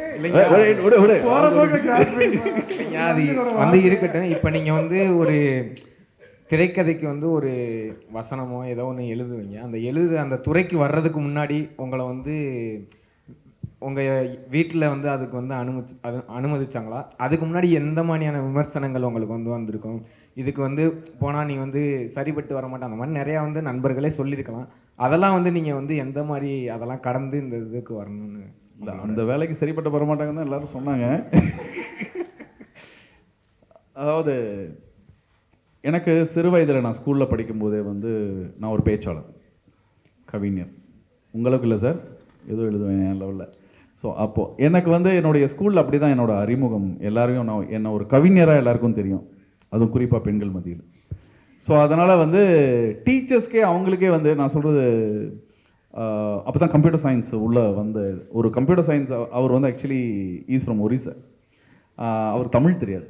அது வந்து இருக்கட்டும். இப்போ நீங்கள் வந்து ஒரு திரைக்கதைக்கு வந்து ஒரு வசனமோ ஏதோ ஒன்று எழுதுவீங்க. அந்த துறைக்கு வர்றதுக்கு முன்னாடி உங்களை வந்து உங்கள் வீட்டில் வந்து அதுக்கு வந்து அனுமதிச்சாங்களா? அதுக்கு முன்னாடி எந்த மாதிரியான விமர்சனங்கள் உங்களுக்கு வந்து வந்திருக்கும்? இதுக்கு வந்து போனால் நீ வந்து சரிபட்டு வர மாட்டேன், அந்த மாதிரி நிறையா வந்து நண்பர்களே சொல்லியிருக்கலாம். அதெல்லாம் வந்து நீங்கள் வந்து எந்த மாதிரி அதெல்லாம் கடந்து இந்த இதுக்கு வரணும்னு? இல்லை, அந்த வேலைக்கு சரிப்பட்டு வர மாட்டாங்கன்னு எல்லாரும் சொன்னாங்க. அதாவது எனக்கு சிறு வயதில் நான் ஸ்கூலில் படிக்கும்போதே வந்து நான் ஒரு பேச்சாளர், கவிஞர். உங்களுக்கு இல்லை சார், ஏதோ எழுதுவேன் என் லெவலில். ஸோ அப்போது எனக்கு வந்து என்னுடைய ஸ்கூலில் அப்படி தான் என்னோட அறிமுகம். எல்லாரையும் என்னை ஒரு கவிஞராக எல்லாருக்கும் தெரியும், அதுவும் குறிப்பாக பெண்கள் மத்தியில். ஸோ அதனால் வந்து டீச்சர்ஸ்க்கே அவங்களுக்கே வந்து நான் சொல்கிறது அப்போ தான் கம்ப்யூட்டர் சயின்ஸ் உள்ளே வந்து ஒரு கம்ப்யூட்டர் சயின்ஸ் அவர் வந்து ஆக்சுவலி ஈஸ் ஃப்ரம் ஒரிசா. அவர் தமிழ் தெரியாது.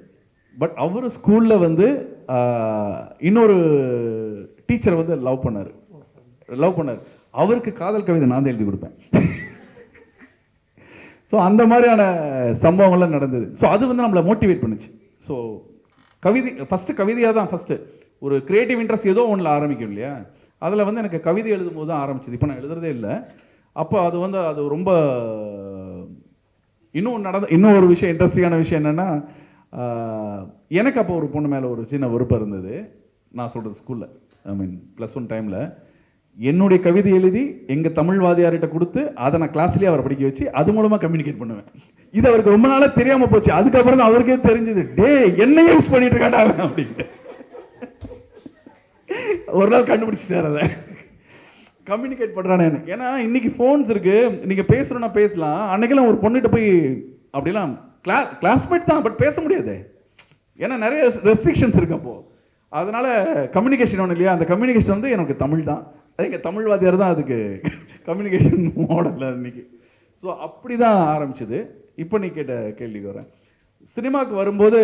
பட் அவர் ஸ்கூலில் வந்து இன்னொரு டீச்சரை வந்து லவ் பண்ணார். அவருக்கு காதல் கவிதை நான் தான் எழுதி கொடுப்பேன். ஸோ அந்த மாதிரியான சம்பவங்கள்லாம் நடந்தது. ஸோ அது வந்து நம்மளை மோட்டிவேட் பண்ணுச்சு. ஸோ கவிதையாக தான் ஃபஸ்ட்டு ஒரு கிரியேட்டிவ் இன்ட்ரெஸ்ட் ஏதோ ஒன்றில் ஆரம்பிக்கும் இல்லையா, அதில் வந்து எனக்கு கவிதை எழுதும் போது தான் ஆரம்பிச்சது. இப்போ நான் எழுதுறதே இல்லை. அப்போ அது ரொம்ப இன்னும் ஒரு விஷயம், இன்ட்ரெஸ்டிங்கான விஷயம் என்னென்னா, எனக்கு அப்போ ஒரு பொண்ணு மேலே ஒரு சின்ன விருப்பம் இருந்தது. நான் சொல்கிறது ஸ்கூலில், +1 டைமில் என்னுடைய கவிதை எழுதி எங்கள் தமிழ் வாதியார்கிட்ட கொடுத்து அதை நான் கிளாஸ்லேயே அவரை படிக்க வச்சு அது மூலமாக கம்யூனிகேட் பண்ணுவேன். இது அவருக்கு ரொம்ப நாளாக தெரியாமல் போச்சு. அதுக்கப்புறம் தான் அவருக்கே தெரிஞ்சது, என்ன யூஸ் பண்ணிட்டு இருக்காடா அப்படின்ட்டு. ஒரு நாள் கண்டுபிடிச்சிட்டார் அதை, கம்யூனிகேட் பண்ணுறானே. ஏன்னா இன்னைக்கு ஃபோன்ஸ் இருக்கு, நீங்கள் பேசுகிறோன்னா பேசலாம். அன்னைக்கெல்லாம் ஒரு பொண்ணுகிட்ட போய் அப்படிலாம் கிளாஸ்மேட் தான், பட் பேச முடியாது. ஏன்னா நிறைய ரெஸ்ட்ரிக்ஷன்ஸ் இருக்கு அப்போ. அதனால கம்யூனிகேஷன் ஒன்று இல்லையா, அந்த கம்யூனிகேஷன் வந்து எனக்கு தமிழ் தான். எங்கள் தமிழ் வாத்தியார் தான் அதுக்கு கம்யூனிகேஷன் மாடல் அன்னைக்கு. ஸோ அப்படி தான் ஆரம்பிச்சது. இப்போ நீ கேட்ட கேள்விக்கு வரேன். சினிமாவுக்கு வரும்போது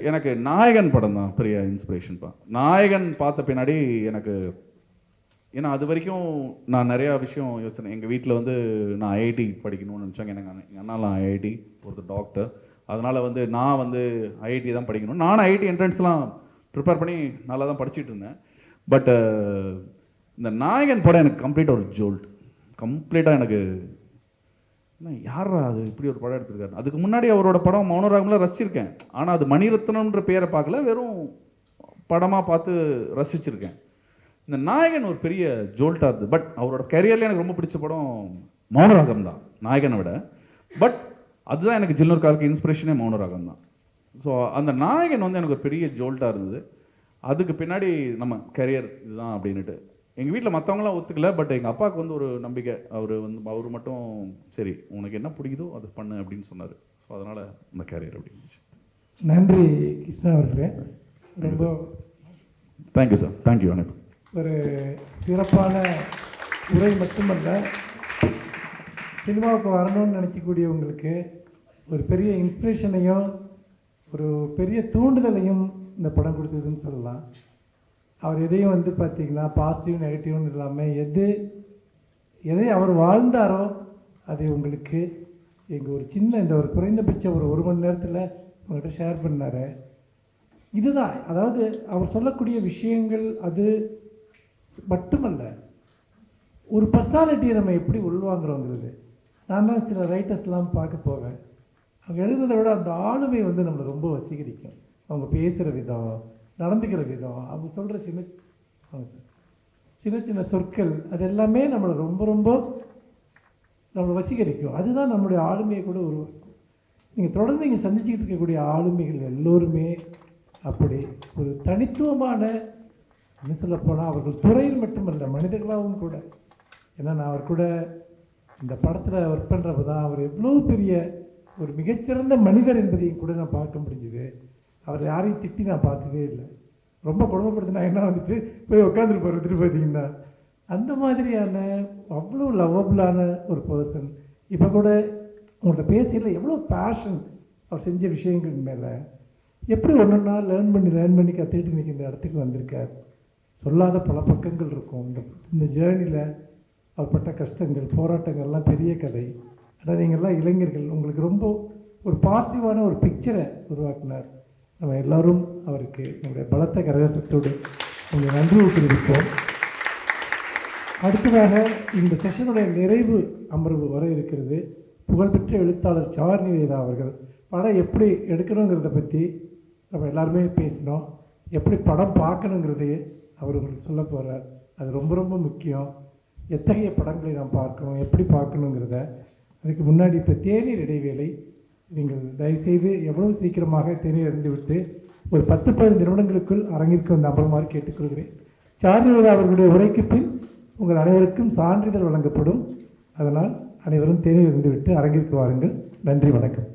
எனக்கு நாயகன் படம் தான் பெரிய இன்ஸ்பிரேஷன்ப்பா. நாயகன் பார்த்த பின்னாடி எனக்கு ஏன்னா அது வரைக்கும் நான் நிறையா விஷயம் யோசிச்சேன். எங்கள் வீட்டில் வந்து நான் ஐஐடி படிக்கணும்னு நினச்சாங்க. எங்கள் அண்ணாலாம் ஐஐடி, ஒருத்தர் டாக்டர். அதனால் வந்து நான் வந்து ஐஐடி தான் படிக்கணும். நானும் ஐஐடி என்ட்ரன்ஸ்லாம் ப்ரிப்பேர் பண்ணி நல்லா தான் படிச்சுட்டு இருந்தேன். பட் இந்த நாயகன் படம் எனக்கு கம்ப்ளீட்டாக ஒரு ஜோல்ட். கம்ப்ளீட்டாக எனக்கு என்ன யாரா அது இப்படி ஒரு படம் எடுத்திருக்காரு. அதுக்கு முன்னாடி அவரோட படம் மௌனராகம்லாம் ரசிச்சிருக்கேன். ஆனால் அது மணிரத்னம்ன்ற பேரை பார்க்கல, வெறும் படமாக பார்த்து ரசிச்சிருக்கேன். இந்த நாயகன் ஒரு பெரிய ஜோல்ட்டாக இருந்தது. பட் அவரோட கரியரில் எனக்கு ரொம்ப பிடிச்ச படம் மௌனராகம் தான், நாயகனை விட. பட் அதுதான் எனக்கு ஜில்லுனு ஒரு காதலுக்கு இன்ஸ்பிரேஷனே மௌனராகம் தான். ஸோ அந்த நாயகன் வந்து எனக்கு ஒரு பெரிய ஜோல்ட்டாக இருந்தது. அதுக்கு பின்னாடி நம்ம கரியர் இதுதான் அப்படின்ட்டு எங்கள் வீட்டில் மற்றவங்களாம் ஒத்துக்கல. பட் எங்கள் அப்பாவுக்கு வந்து ஒரு நம்பிக்கை. அவர் மட்டும் சரி உனக்கு என்ன பிடிக்குதோ அது பண்ணு அப்படின்னு சொன்னார். ஸோ அதனால் அந்த கேரியர் அப்படின்னு. நன்றி கிருஷ்ணா அவர்களே. ரொம்ப தேங்க்யூ சார். தேங்க்யூ அனைவரும். ஒரு சிறப்பான உரை மட்டுமல்ல, சினிமாவுக்கு வரணும்னு நினைக்கக்கூடியவங்களுக்கு ஒரு பெரிய இன்ஸ்பிரேஷனையும் ஒரு பெரிய தூண்டுதலையும் இந்த படம் கொடுத்ததுன்னு சொல்லலாம். அவர் எதையும் வந்து பார்த்திங்கன்னா பாசிட்டிவ் நெகட்டிவ்னு இல்லாமல் எதை அவர் வாழ்ந்தாரோ அதை உங்களுக்கு எங்கள் ஒரு சின்ன இந்த ஒரு குறைந்தபட்ச ஒரு மணி நேரத்தில் உங்கள்கிட்ட ஷேர் பண்ணார். இதுதான், அதாவது அவர் சொல்லக்கூடிய விஷயங்கள் அது மட்டுமல்ல, ஒரு பர்சனாலிட்டியை நம்ம எப்படி உள்வாங்குறோங்கிறது. நான் தான் சில ரைட்டர்ஸ்லாம் பார்க்க போவேன். அவங்க எழுதுறதை விட அந்த ஆளுமை வந்து நம்மளை ரொம்ப வசீகரிக்கும். அவங்க பேசுகிற விதம், நடந்துக்கிற விதம், அவங்க சொல்கிற சின்ன சின்ன சொற்கள், அது எல்லாமே நம்மளை ரொம்ப ரொம்ப நம்மளை வசீகரிக்கும். அதுதான் நம்மளுடைய ஆளுமையை கூட உருவாக்கும். நீங்கள் தொடர்ந்து இங்கே சந்திச்சுக்கிட்டு இருக்கக்கூடிய ஆளுமைகள் எல்லோருமே அப்படி ஒரு தனித்துவமான, என்ன சொல்லப்போனால் அவர்கள் துறையில் மட்டுமல்ல மனிதர்களாகவும் கூட. ஏன்னா நான் அவர் கூட இந்த படத்தில் ஒர்க் பண்ணுறப்ப தான் அவர் எவ்வளோ பெரிய ஒரு மிகச்சிறந்த மனிதர் என்பதையும் கூட நான் பார்க்க முடிஞ்சுது. அவர் யாரையும் திட்டி நான் பார்த்ததே இல்லை. ரொம்ப கொடுமைப்படுத்தினா என்ன வந்துட்டு போய் உட்காந்துட்டு போகிறதுட்டு பார்த்தீங்கன்னா அந்த மாதிரியான அவ்வளோ லவ்வபுளான ஒரு பர்சன். இப்போ கூட உங்கள்கிட்ட பேசல எவ்வளோ பேஷன் அவர் செஞ்ச விஷயங்கள் மேலே. எப்படி ஒன்றுன்னா லேர்ன் பண்ணி கற்றுக்கிட்டு இன்றைக்கி இந்த இடத்துக்கு வந்திருக்கார். சொல்லாத பல பக்கங்கள் இருக்கும் இந்த ஜேர்னியில். அவர் பட்ட கஷ்டங்கள், போராட்டங்கள்லாம் பெரிய கதை. ஆனால் நீங்கள்லாம் இளைஞர்கள், உங்களுக்கு ரொம்ப ஒரு பாசிட்டிவான ஒரு பிக்சரை உருவாக்கினார். நம்ம எல்லோரும் அவருக்கு நம்முடைய பலத்த கரகோஷத்தோடு கொஞ்சம் நன்றி தெரிவிப்போம். அடுத்ததாக இந்த செஷனுடைய நிறைவு அமர்வு வர இருக்கிறது. புகழ்பெற்ற எழுத்தாளர் சார் நிவேதா அவர்கள் படம் எப்படி எடுக்கணுங்கிறத பற்றி நம்ம எல்லாருமே பேசினோம். எப்படி படம் பார்க்கணுங்கிறதையே அவர் உங்களுக்கு சொல்ல போகிறார். அது ரொம்ப ரொம்ப முக்கியம். எத்தகைய படங்களை நாம் பார்க்கணும், எப்படி பார்க்கணுங்கிறத. அதுக்கு முன்னாடி இப்போ தேநீர் இடைவேளை. நீங்கள் தயவுசெய்து எவ்வளவு சீக்கிரமாக தேநீர் இருந்து ஒரு 10-15 நிமிடங்களுக்குள் அரங்கிற்கு வந்து அமருமாறு கேட்டுக்கொள்கிறேன். சார்நிவேதா அவர்களுடைய உரைக்கு பின் உங்கள் அனைவருக்கும் சான்றிதழ் வழங்கப்படும். அதனால் அனைவரும் தேநீர் இருந்துவிட்டு அரங்கிற்கு வாருங்கள். நன்றி, வணக்கம்.